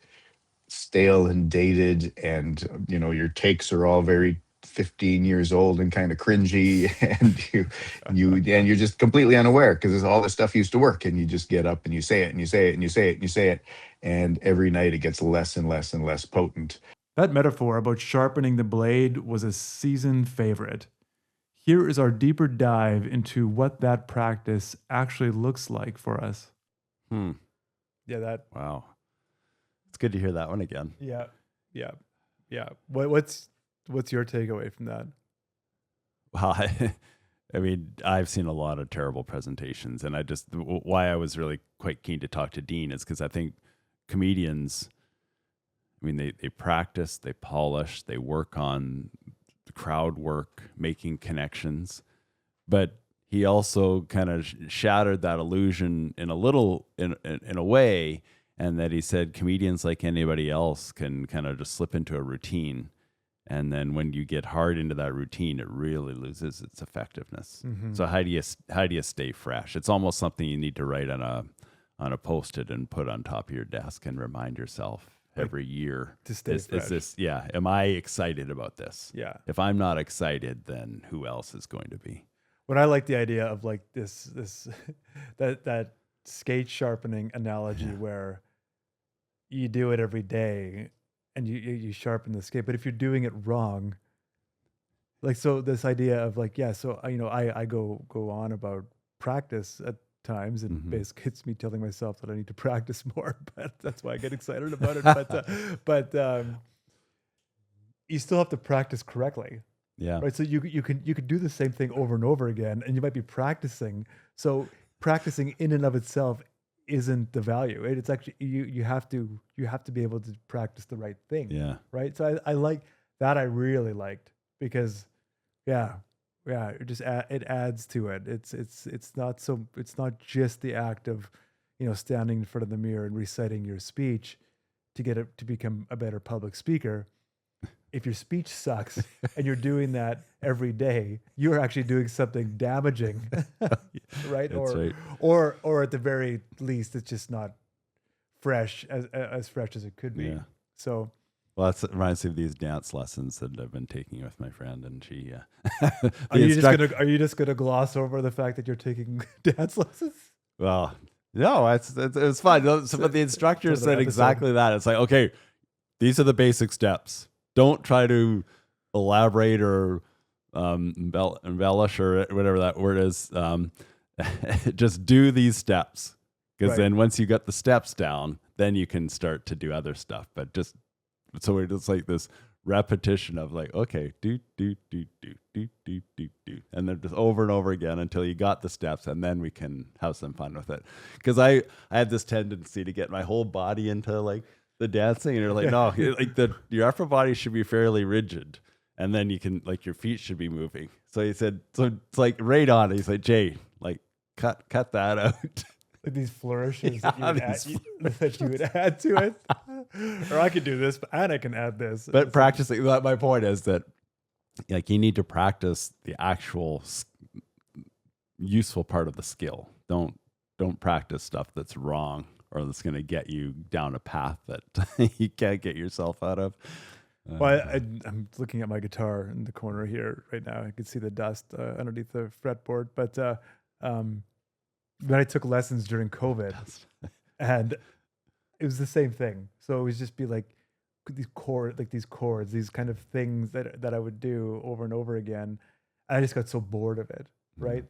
stale and dated, and you know, your takes are all very 15 years old and kind of cringy, and you're just completely unaware, because all this stuff used to work, and you just get up and you say it and you say it and you say it and you say it, and every night it gets less and less and less potent. That metaphor about sharpening the blade was a season favorite. Here is our deeper dive into what that practice actually looks like for us. Yeah, that. Wow. It's good to hear that one again. Yeah. What's your takeaway from that? Well, I mean, I've seen a lot of terrible presentations, and why I was really quite keen to talk to Dean is because I think comedians, I mean, they practice, they polish, they work on the crowd work, making connections, but he also kind of shattered that illusion in a way, and that he said comedians, like anybody else, can kind of just slip into a routine, and then when you get hard into that routine, it really loses its effectiveness. Mm-hmm. So how do you stay fresh? It's almost something you need to write on a Post-it and put on top of your desk and remind yourself every year to stay fresh. Is this, am I excited about this? Yeah. If I'm not excited, then who else is going to be? When I like the idea of like this that skate sharpening analogy, where you do it every day and you sharpen the skate, but if you're doing it wrong, like, so this idea of like, so you know, I go on about practice at times, and basically it's me telling myself that I need to practice more, but that's why I get excited about it. But you still have to practice correctly. Yeah. Right. So you could do the same thing over and over again, and you might be practicing. So practicing in and of itself isn't the value. Right? It's actually you have to be able to practice the right thing. Yeah. Right. So I like that. I really liked, because it just it adds to it. It's not just the act of, you know, standing in front of the mirror and reciting your speech to become a better public speaker. If your speech sucks and you're doing that every day, you're actually doing something damaging, right? That's right. Or at the very least, it's just not fresh as fresh as it could be. Yeah. So, well, that reminds me of these dance lessons that I've been taking with my friend, and she. Are you just gonna gloss over the fact that you're taking dance lessons? Well, no, it's fine. So, but the instructor said exactly that. It's like, okay, these are the basic steps. Don't try to elaborate or embellish or whatever that word is. Just do these steps, because then once you got the steps down, then you can start to do other stuff. But so we're just like this repetition of like, okay, do, and then just over and over again until you got the steps, and then we can have some fun with it. Because I had this tendency to get my whole body into like the dancing, and you're like, no, like your upper body should be fairly rigid, and then you can, like, your feet should be moving. So he said, so it's like right on. He's like, Jay, like cut that out. like these flourishes Yeah, that you would add to it. Or I could do this, and I can add this. But practicing, my point is that like you need to practice the actual useful part of the skill. Don't practice stuff that's wrong or that's going to get you down a path that you can't get yourself out of. Well, I'm looking at my guitar in the corner here right now. I can see the dust underneath the fretboard. But when I took lessons during COVID, and it was the same thing. So it would just be like these chords, these kind of things that I would do over and over again. And I just got so bored of it, right?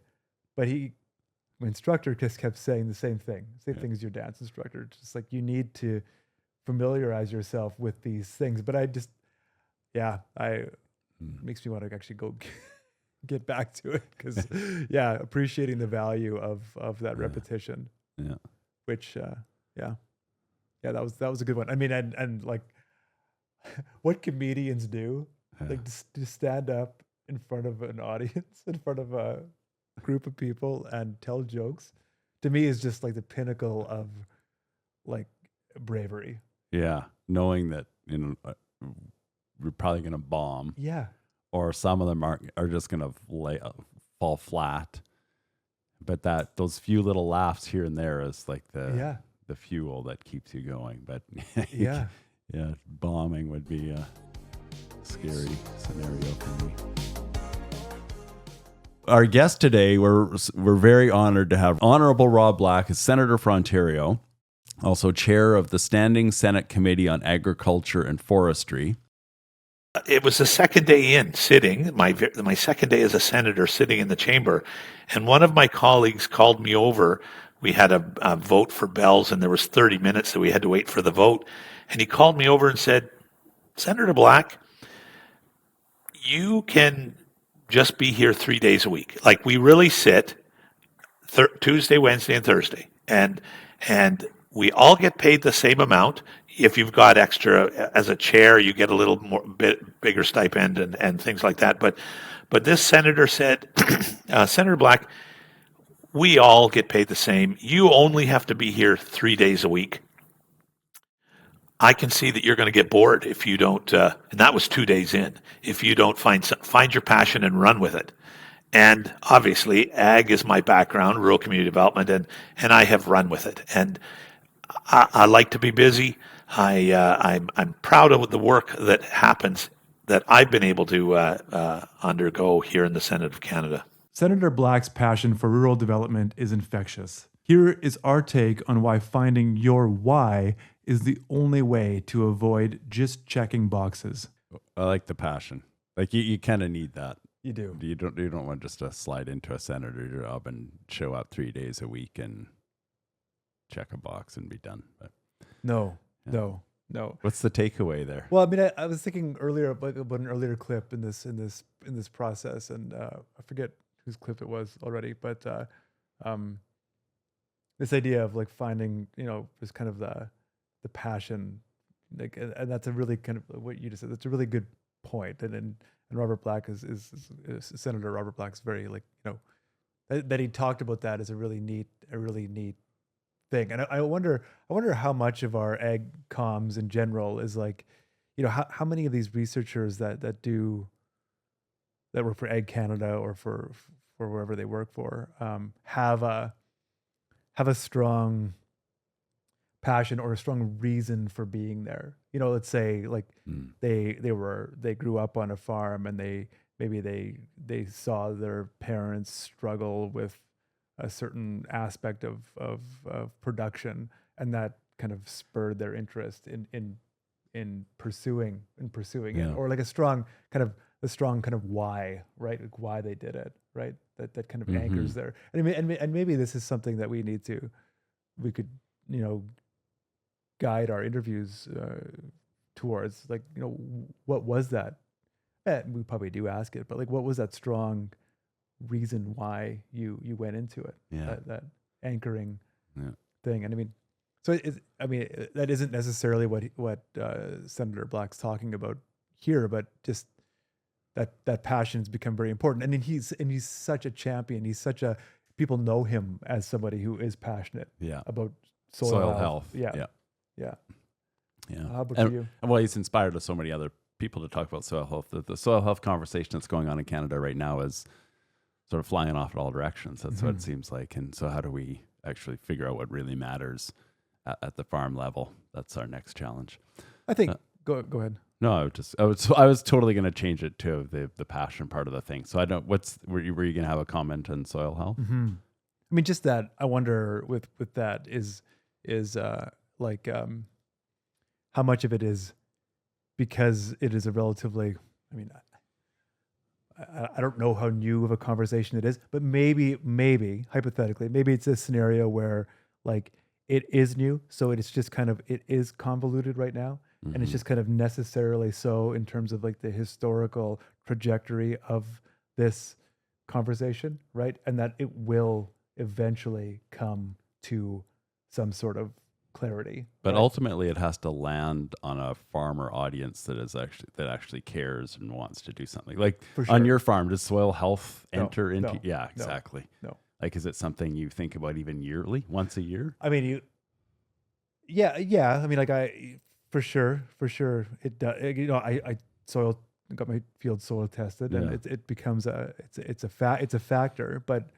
But my instructor just kept saying the same thing as your dance instructor. Just like you need to familiarize yourself with these things. But I just, makes me want to actually go get back to it because, appreciating the value of that repetition. Yeah. Which, that was a good one. I mean, and like what comedians do, like to stand up in front of an audience, in front of a group of people and tell jokes, to me is just like the pinnacle of like bravery. Yeah, knowing that we're probably going to bomb. Yeah. Or some of them are just going to fall flat. But those few little laughs here and there is like the fuel that keeps you going. But bombing would be a scary scenario for me. Our guest today, we're very honored to have Honorable Rob Black as Senator for Ontario, also chair of the Standing Senate Committee on Agriculture and Forestry. It was the second day in sitting, my second day as a senator sitting in the chamber, and one of my colleagues called me over. We had a vote for bells, and there was 30 minutes that we had to wait for the vote. And he called me over and said, "Senator Black, you can just be here 3 days a week. Like we really sit Tuesday, Wednesday, and Thursday, and we all get paid the same amount. If you've got extra as a chair, you get a little bigger stipend and things like that. But this senator said, Senator Black, we all get paid the same. You only have to be here 3 days a week. I can see that you're going to get bored if you don't, and that was 2 days in, if you don't find your passion and run with it." And obviously, ag is my background, rural community development, and I have run with it. And I like to be busy. I'm proud of the work that happens that I've been able to undergo here in the Senate of Canada. Senator Black's passion for rural development is infectious. Here is our take on why finding your why is the only way to avoid just checking boxes. I like the passion. Like you kind of need that. You do. You don't want just to slide into a senator job and show up 3 days a week and check a box and be done. But no. What's the takeaway there? Well, I mean, I was thinking earlier about an earlier clip in this process, and I forget whose clip it was already, but this idea of like finding, just kind of the passion, like, and that's a really kind of what you just said. That's a really good point, and Robert Black is Senator Robert Black's very like that he talked about that as a really neat thing. And I wonder how much of our ag comms in general is like, how many of these researchers that work for Ag Canada or for wherever they work for have a strong passion or a strong reason for being there. Let's say like they grew up on a farm and they saw their parents struggle with a certain aspect of production, and that kind of spurred their interest in pursuing it, or like a strong kind of why, right? Like why they did it, right? That kind of anchors there. And maybe this is something that we could guide our interviews towards, like, what was that? We probably do ask it, but like, what was that strong reason why you went into it? That anchoring thing. And that isn't necessarily what Senator Black's talking about here, but just that passion's become very important. And he's such a champion. He's such a people know him as somebody who is passionate about soil health. Yeah. How about you? And well, he's inspired so many other people to talk about soil health. The soil health conversation that's going on in Canada right now is sort of flying off in all directions. That's what it seems like. And so how do we actually figure out what really matters at the farm level? That's our next challenge. I think, go ahead. No, I was totally going to change it to the passion part of the thing. So I don't, were you going to have a comment on soil health? Mm-hmm. I mean, just that, I wonder with that is how much of it is because it is a relatively, I mean, I don't know how new of a conversation it is, but maybe hypothetically, maybe it's a scenario where like it is new. So it's just kind of, it is convoluted right now. And it's just kind of necessarily so in terms of like the historical trajectory of this conversation, right? And that it will eventually come to some sort of clarity. But right? ultimately, it has to land on a farmer audience that actually cares and wants to do something. Like on your farm, does soil health enter into? No, yeah, exactly. No. Like, is it something you think about even yearly, once a year? I mean, yeah. I mean, like for sure, it does. You know, I got my field soil tested, and it becomes it's a factor, but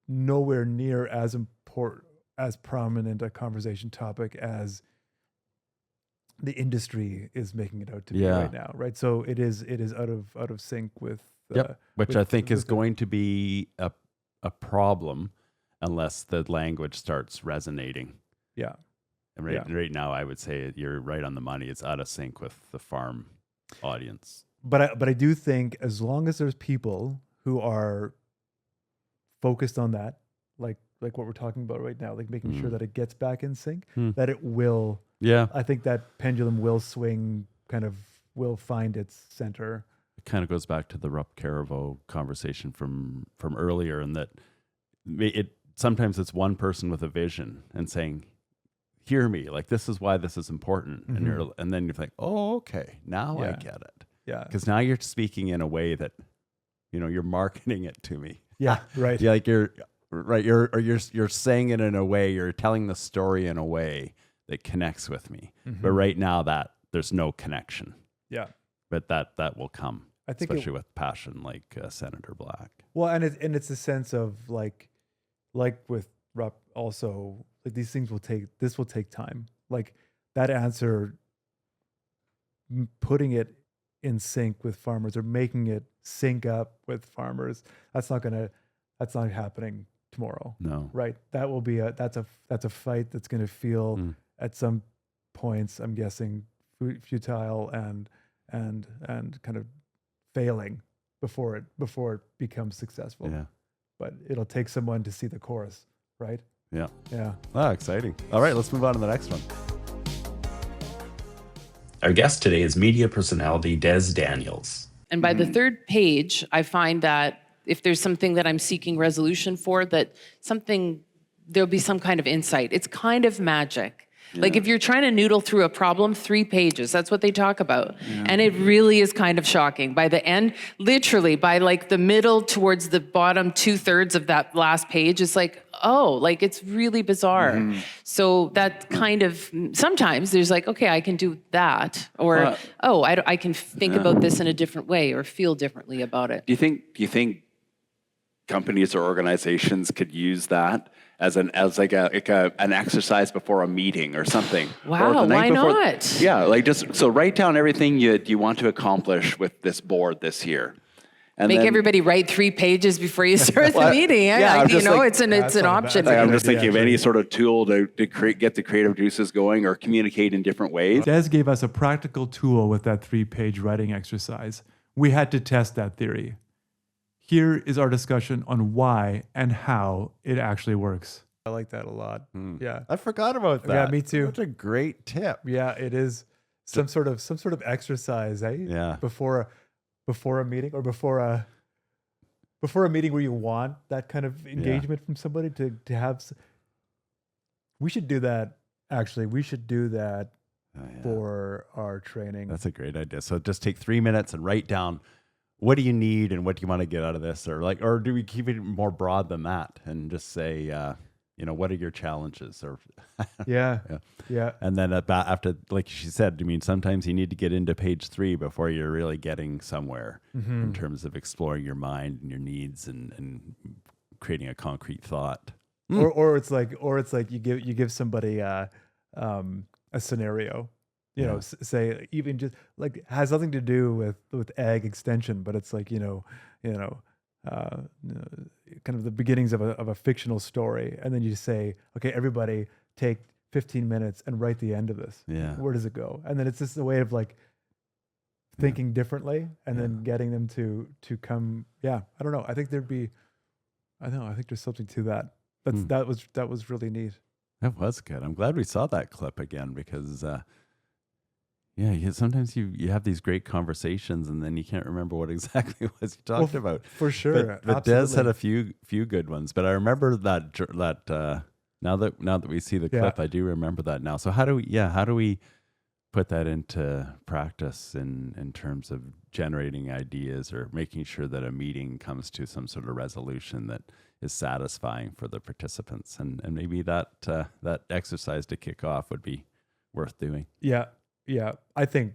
nowhere near as important, as prominent a conversation topic as the industry is making it out to be right now, right? So it is out of sync with which I think is going to be a problem unless the language starts resonating. Yeah. And right now, I would say you're right on the money. It's out of sync with the farm audience. But I do think as long as there's people who are focused on that, like what we're talking about right now, like making sure that it gets back in sync, that it will. Yeah. I think that pendulum will swing, will find its center. It kind of goes back to the Rupp Caraveau conversation from earlier, in that sometimes it's one person with a vision and saying, hear me, like this is why this is important. And then you're like, oh, okay, now I get it. Yeah. Because now you're speaking in a way that, you're marketing it to me. Yeah. Right. Yeah. Like you're saying it in a way, you're telling the story in a way that connects with me. But right now there's no connection. Yeah. But that will come, I think especially with passion, like Senator Black. Well, and it's a sense of like with Rupp also, like these things will take time. Like that answer, putting it in sync with farmers or making it sync up with farmers, that's not happening tomorrow. No. Right. That will be that's a fight that's going to feel at some points, I'm guessing, futile and kind of failing before it becomes successful. Yeah. But it'll take someone to see the chorus, right? Yeah. Yeah. Ah, exciting. All right, let's move on to the next one. Our guest today is media personality Des Daniels. And by the third page, I find that if there's something that I'm seeking resolution for, there'll be some kind of insight. It's kind of magic. Yeah. Like if you're trying to noodle through a problem, 3 pages, that's what they talk about. Yeah. And it really is kind of shocking. By the end, literally by like the middle towards the bottom 2/3 of that last page, it's like, oh, like it's really bizarre. So that kind of, sometimes there's like, okay, I can do that. Or, I can think about this in a different way or feel differently about it. Do you think companies or organizations could use that as an exercise before a meeting or something? Wow, or why not? Yeah, like just so write down everything you want to accomplish with this board this year. And make then, everybody write 3 pages before you start the meeting. Yeah, it's an option. I'm just thinking of any sort of tool to get the creative juices going or communicate in different ways. Des gave us a practical tool with that 3-page writing exercise. We had to test that theory. Here is our discussion on why and how it actually works. I like that a lot. Yeah. I forgot about that. Yeah, me too. Such a great tip. Yeah, it is some sort of exercise, eh? Yeah. Before a meeting or before a meeting where you want that kind of engagement from somebody to have. We should do that. Actually, we should do that for our training. That's a great idea. So just take 3 minutes and write down what do you need and what do you want to get out of this? Or do we keep it more broad than that and just say, what are your challenges? Or Yeah. And then after, like she said, I mean, sometimes you need to get into page 3 before you're really getting somewhere in terms of exploring your mind and your needs and creating a concrete thought. Or it's like you give somebody a scenario, say even just like has nothing to do with ag extension, but it's like kind of the beginnings of a fictional story, and then you say, okay, everybody take 15 minutes and write the end of this. Yeah. Where does it go? And then it's just a way of like thinking differently and then getting them to come. Yeah, I don't know. I think I think there's something to that. That was really neat. That was good. I'm glad we saw that clip again because, sometimes you have these great conversations and then you can't remember what exactly it was you talked about. For sure. But Des had a few good ones. But I remember that now that we see the clip, I do remember that now. So how do we put that into practice in terms of generating ideas or making sure that a meeting comes to some sort of resolution that is satisfying for the participants, and maybe that exercise to kick off would be worth doing. Yeah, I think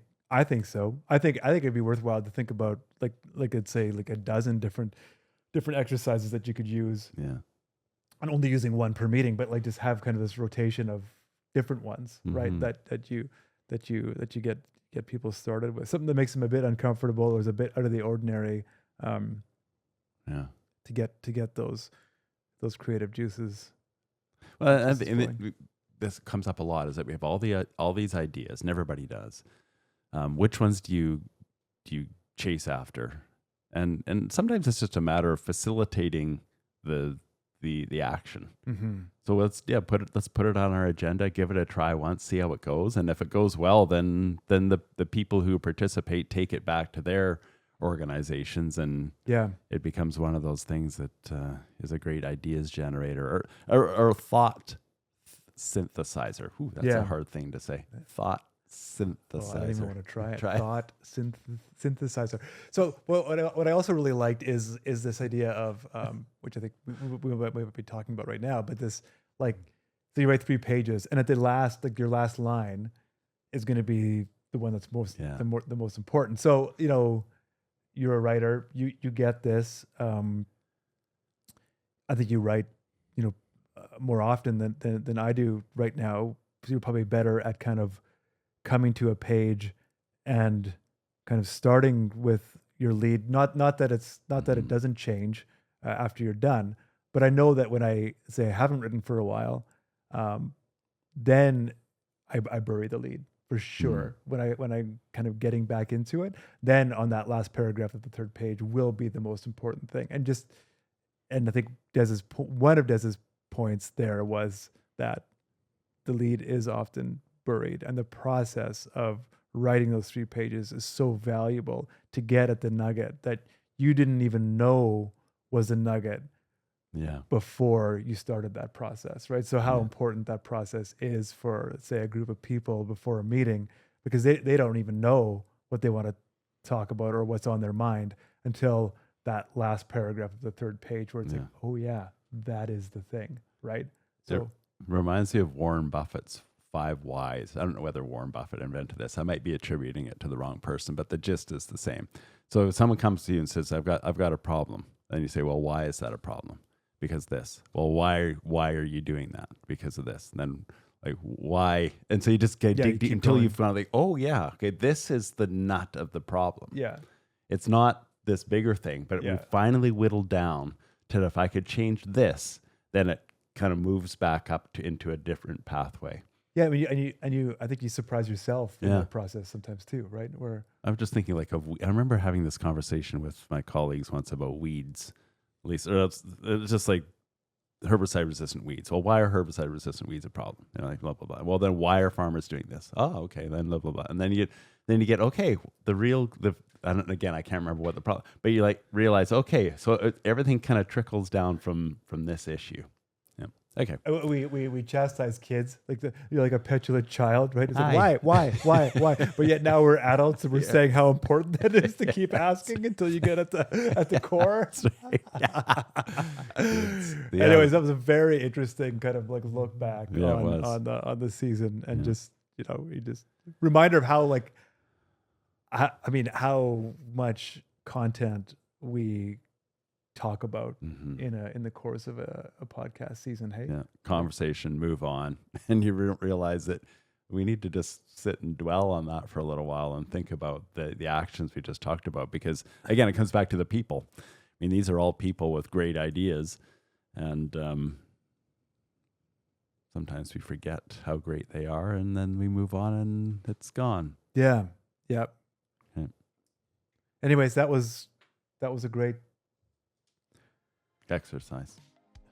so. I think it'd be worthwhile to think about like I'd say like a dozen different exercises that you could use. Yeah, and only using one per meeting, but like just have kind of this rotation of different ones, right? That you get people started with something that makes them a bit uncomfortable or is a bit out of the ordinary. To get those creative juices. Well, this comes up a lot, is that we have all these ideas, and everybody does. Which ones do you chase after? And sometimes it's just a matter of facilitating the action. So let's put it on our agenda, give it a try once, see how it goes, and if it goes well, then the people who participate take it back to their organizations, and it becomes one of those things that is a great ideas generator or thought synthesizer. Ooh, that's a hard thing to say. Thought synthesizer. I don't even want to try it. Thought synthesizer. So what I also really liked is this idea of which I think we might be talking about right now, but this like, so you write 3 pages, and at the last, like your last line is going to be the one that's the most important. So you're a writer, you get this. I think you write, more often than I do right now. So you're probably better at kind of coming to a page and kind of starting with your lead. Not that it doesn't change after you're done, but I know that when I say I haven't written for a while, then I bury the lead. For sure. When I'm kind of getting back into it, then on that last paragraph of the 3rd page will be the most important thing. And I think one of Des's points there was that the lead is often buried, and the process of writing those 3 pages is so valuable to get at the nugget that you didn't even know was a nugget before you started that process, right? So how important that process is for, say, a group of people before a meeting, because they don't even know what they want to talk about or what's on their mind until that last paragraph of the 3rd page where it's like, oh yeah, that is the thing, right? So it reminds me of Warren Buffett's 5 Whys. I don't know whether Warren Buffett invented this. I might be attributing it to the wrong person, but the gist is the same. So if someone comes to you and says, I've got a problem, and you say, well, why is that a problem? Because this. Well, why are you doing that? Because of this. And then like, why? And so you just dig deep until you find like, oh yeah, okay, this is the nut of the problem. Yeah. It's not this bigger thing, but we finally whittled down to if I could change this, then it kind of moves back up into a different pathway. Yeah, I mean, I think you surprise yourself in that process sometimes too, right? Where I'm just thinking like I remember having this conversation with my colleagues once about weeds. At least, or it's just like herbicide-resistant weeds. Well, why are herbicide-resistant weeds a problem? Like blah blah blah. Well, then why are farmers doing this? Oh, okay, then blah blah blah. And then you get okay. I can't remember what the problem. But you like realize okay, so everything kind of trickles down from this issue. Yeah, Okay. We chastise kids you're like a petulant child, right? It's like, why? But yet now we're adults and we're saying how important that is to keep asking until you get at the core. Anyways, that was a very interesting kind of like look back on the season, and just reminder of how how much content we talk about in the course of a podcast season. Hey, conversation, move on, and you realize that we need to just sit and dwell on that for a little while and think about the actions we just talked about, because again, it comes back to the people. I mean, these are all people with great ideas, and sometimes we forget how great they are, and then we move on and it's gone. Yeah. Anyways, that was a great exercise.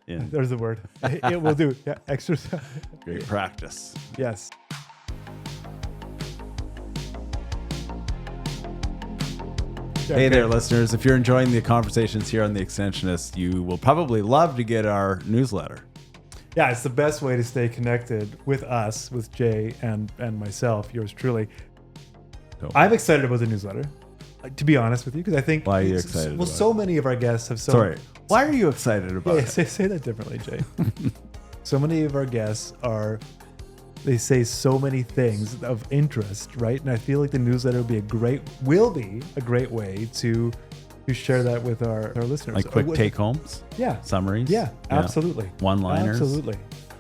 There's the word. It will do. Yeah, exercise. Great practice. Yes. Hey there, listeners. If you're enjoying the conversations here on The Extensionists, you will probably love to get our newsletter. Yeah, it's the best way to stay connected with us, with Jay and myself, yours truly. I'm excited about the newsletter, to be honest with you, because I think... Why are you excited about so many of our guests have... Sorry. Why are you excited about it? Say that differently, Jay. So many of our guests they say so many things of interest, right? And I feel like the newsletter will be a great way to share that with our listeners. Like quick take-homes? Yeah. Summaries? Yeah, absolutely. One-liners? Absolutely.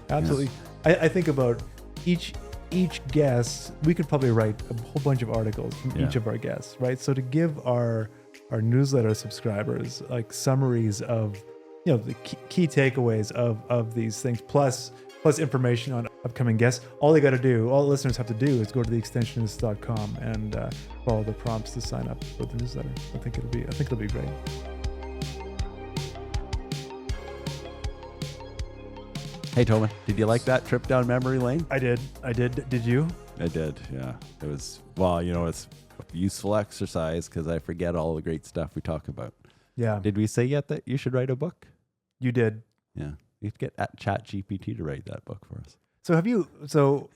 Yeah. I think about each guest, we could probably write a whole bunch of articles from each of our guests, right? So to give our newsletter subscribers like summaries of the key takeaways of these things, plus information on upcoming guests, all the listeners have to do is go to theextensionists.com and follow the prompts to sign up for the newsletter. I think it'll be great. Hey, Toban, did you like that trip down memory lane? I did. Did you? I did, yeah. It was, it's a useful exercise because I forget all the great stuff we talk about. Yeah. Did we say yet that you should write a book? You did. Yeah. You could get ChatGPT to write that book for us. So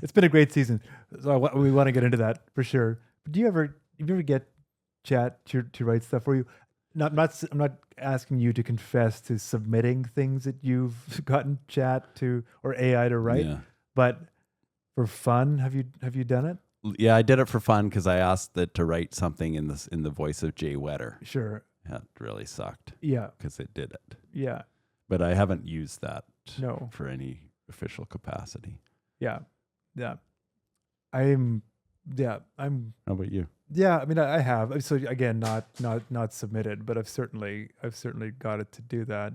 it's been a great season. So we want to get into that for sure. But do you ever get Chat to write stuff for you? I'm not asking you to confess to submitting things that you've gotten Chat to or AI to write, but for fun, have you done it? Yeah, I did it for fun because I asked it to write something in the voice of Jay Whetter. Sure. That really sucked. Yeah. Because it did it. Yeah. But I haven't used that for any official capacity. Yeah. I'm How about you? Yeah, I mean I have. So again, not submitted, but I've certainly got it to do that.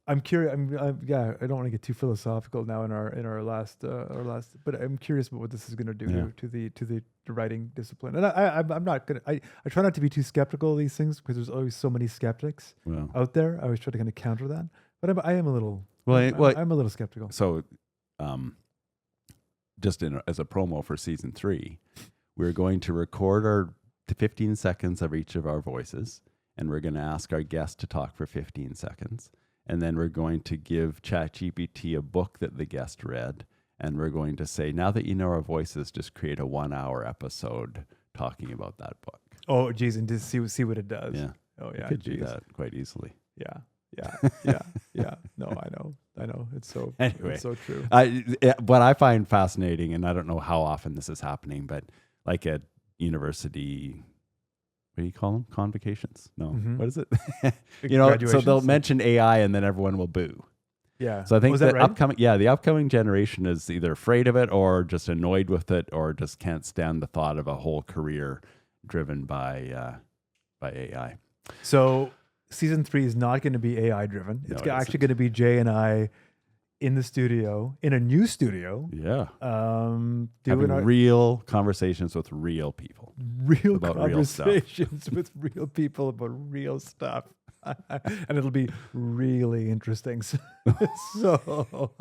I'm curious. I don't want to get too philosophical now in our last, but I'm curious about what this is going to do to the writing discipline. And I'm not gonna. I try not to be too skeptical of these things because there's always so many skeptics out there. I always try to kind of counter that, but I am a little. I'm a little skeptical. So, just as a promo for season 3, we're going to record 15 seconds of each of our voices, and we're going to ask our guest to talk for 15 seconds. And then we're going to give ChatGPT a book that the guest read. And we're going to say, now that you know our voices, just create a 1-hour episode talking about that book. Oh, geez. And just see what it does. Yeah. Oh, yeah. You could do that quite easily. Yeah. No, I know. It's so, anyway, it's so true. What I find fascinating, and I don't know how often this is happening, but like at university, what do you call them? Convocations? No. Mm-hmm. What is it? So they'll mention AI and then everyone will boo. Yeah. So I think that right? the upcoming generation is either afraid of it or just annoyed with it or just can't stand the thought of a whole career driven by AI. So season 3 is not going to be AI driven. It's actually going to be Jay and I in the studio, in a new studio. Yeah. Doing real conversations with real people. Real conversations with real people about real stuff. And it'll be really interesting. So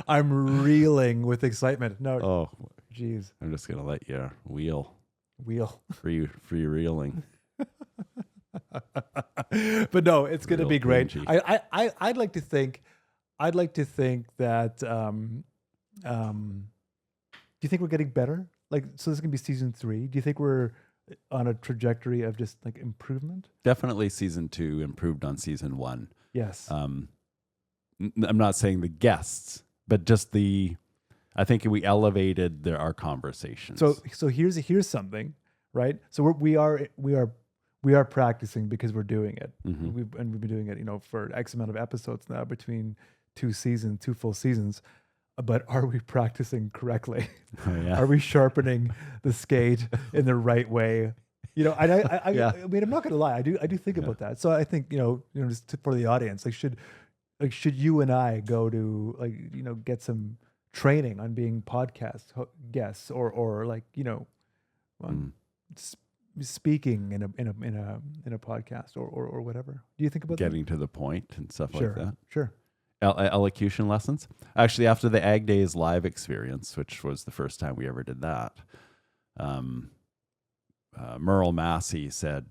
I'm reeling with excitement. No. Oh, geez. I'm just going to let you wheel. Wheel. Free reeling. But no, it's going to Real be great. cringy. I'd like to think that. Do you think we're getting better? Like, so this is going to be season 3. Do you think we're on a trajectory of just like improvement? Definitely season 2 improved on season 1. Yes. I'm not saying the guests, but just I think we elevated our conversations. So here's something, right? So we are practicing because we're doing it. Mhm. We've been doing it, for X amount of episodes now, between 2 full seasons. But are we practicing correctly? Oh, yeah. Are we sharpening the skate in the right way? I Yeah. mean, I'm not going to lie. I do think about that. So I think, just for the audience, should you and I go to get some training on being podcast guests or on speaking in a podcast or whatever? Do you think about Getting to the point and stuff that? like that. Sure. Elocution lessons. Actually, after the Ag Days live experience, which was the first time we ever did that, Merle Massey said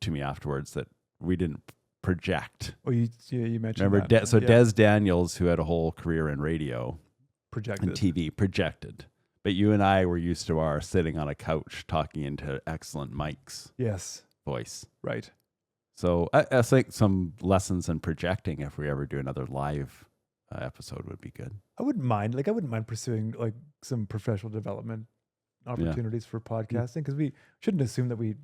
to me afterwards that we didn't project. Oh, you mentioned Remember, that. Des Daniels, who had a whole career in radio Projected. and TV, projected. But you and I were used to our sitting on a couch talking into excellent mics. Yes. Voice. Right. So I think some lessons in projecting, if we ever do another live episode, would be good. I wouldn't mind pursuing some professional development opportunities for podcasting, because we shouldn't assume that we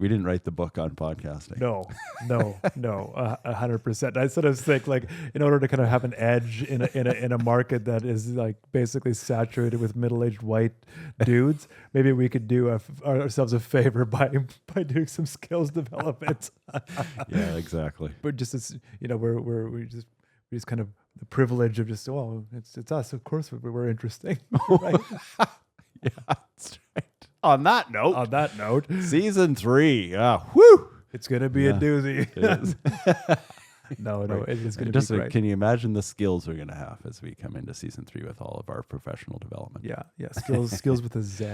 didn't write the book on podcasting. No, 100%. I sort of think in order to kind of have an edge in a market that is basically saturated with middle-aged white dudes, maybe we could do ourselves a favor by doing some skills development. Yeah, exactly. But just as we just kind of the privilege of just it's us, of course we're interesting. Right? Yeah, that's right. On that note, season 3. Whew! It's gonna be a doozy. It is. No, it is gonna Just be great. Can you imagine the skills we're gonna have as we come into season 3 with all of our professional development? Yeah. Skills with a Z.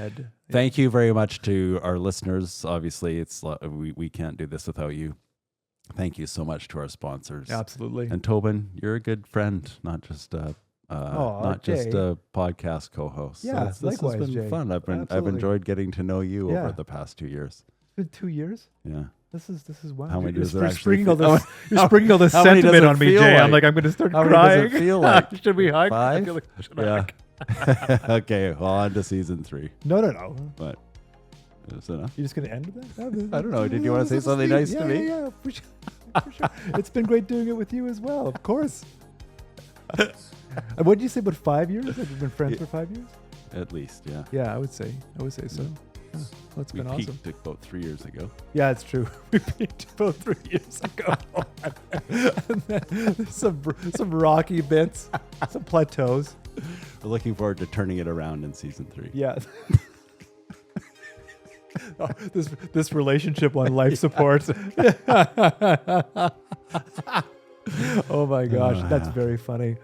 Thank you very much to our listeners. Obviously, we can't do this without you. Thank you so much to our sponsors. Absolutely. And Toban, you're a good friend, not just a podcast co-host. Yeah, this likewise, has been Jay. fun. I've Absolutely. enjoyed getting to know you Yeah. over the past 2 years. It's been 2 years. Yeah. This is wow. How many does it You're actually springing all feel- this. You're springing all this how many does sentiment it on me, feel Jay. like? I'm I'm going to start How many crying. does it feel like? Should we hug? 5? I feel like should I Yeah. hug? Okay, well, on to season 3. No. But is it enough? You're just going to end with that? I don't know. Did you want to say something nice to me? Yeah, for sure. It's been great doing it with you as well, of course. What did you say about 5 years? Have you been friends for 5 years? At least, yeah. Yeah, I would say so. Yeah. Well, it's We been awesome. peaked about 3 years ago. Yeah, it's true. We peaked about 3 years ago. And then some rocky bits, some plateaus. We're looking forward to turning it around in season 3. Yeah. Oh, this relationship on life support. Oh my gosh, that's very funny.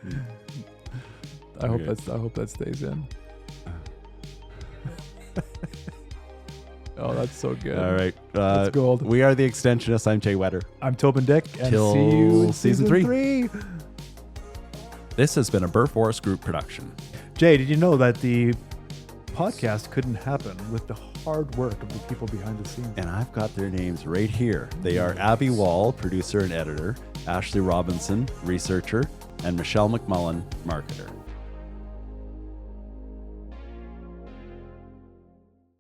I hope that stays in. Oh, that's so good. All right. That's gold. We are the Extensionists. I'm Jay Whetter. I'm Toban Dyck, and Till see you in season season 3. This has been a Burr Forest Group production. Jay, did you know that the podcast couldn't happen with the hard work of the people behind the scenes? And I've got their names right here. They are Abby Wall, producer and editor, Ashley Robinson, researcher, and Michelle McMullen, marketer.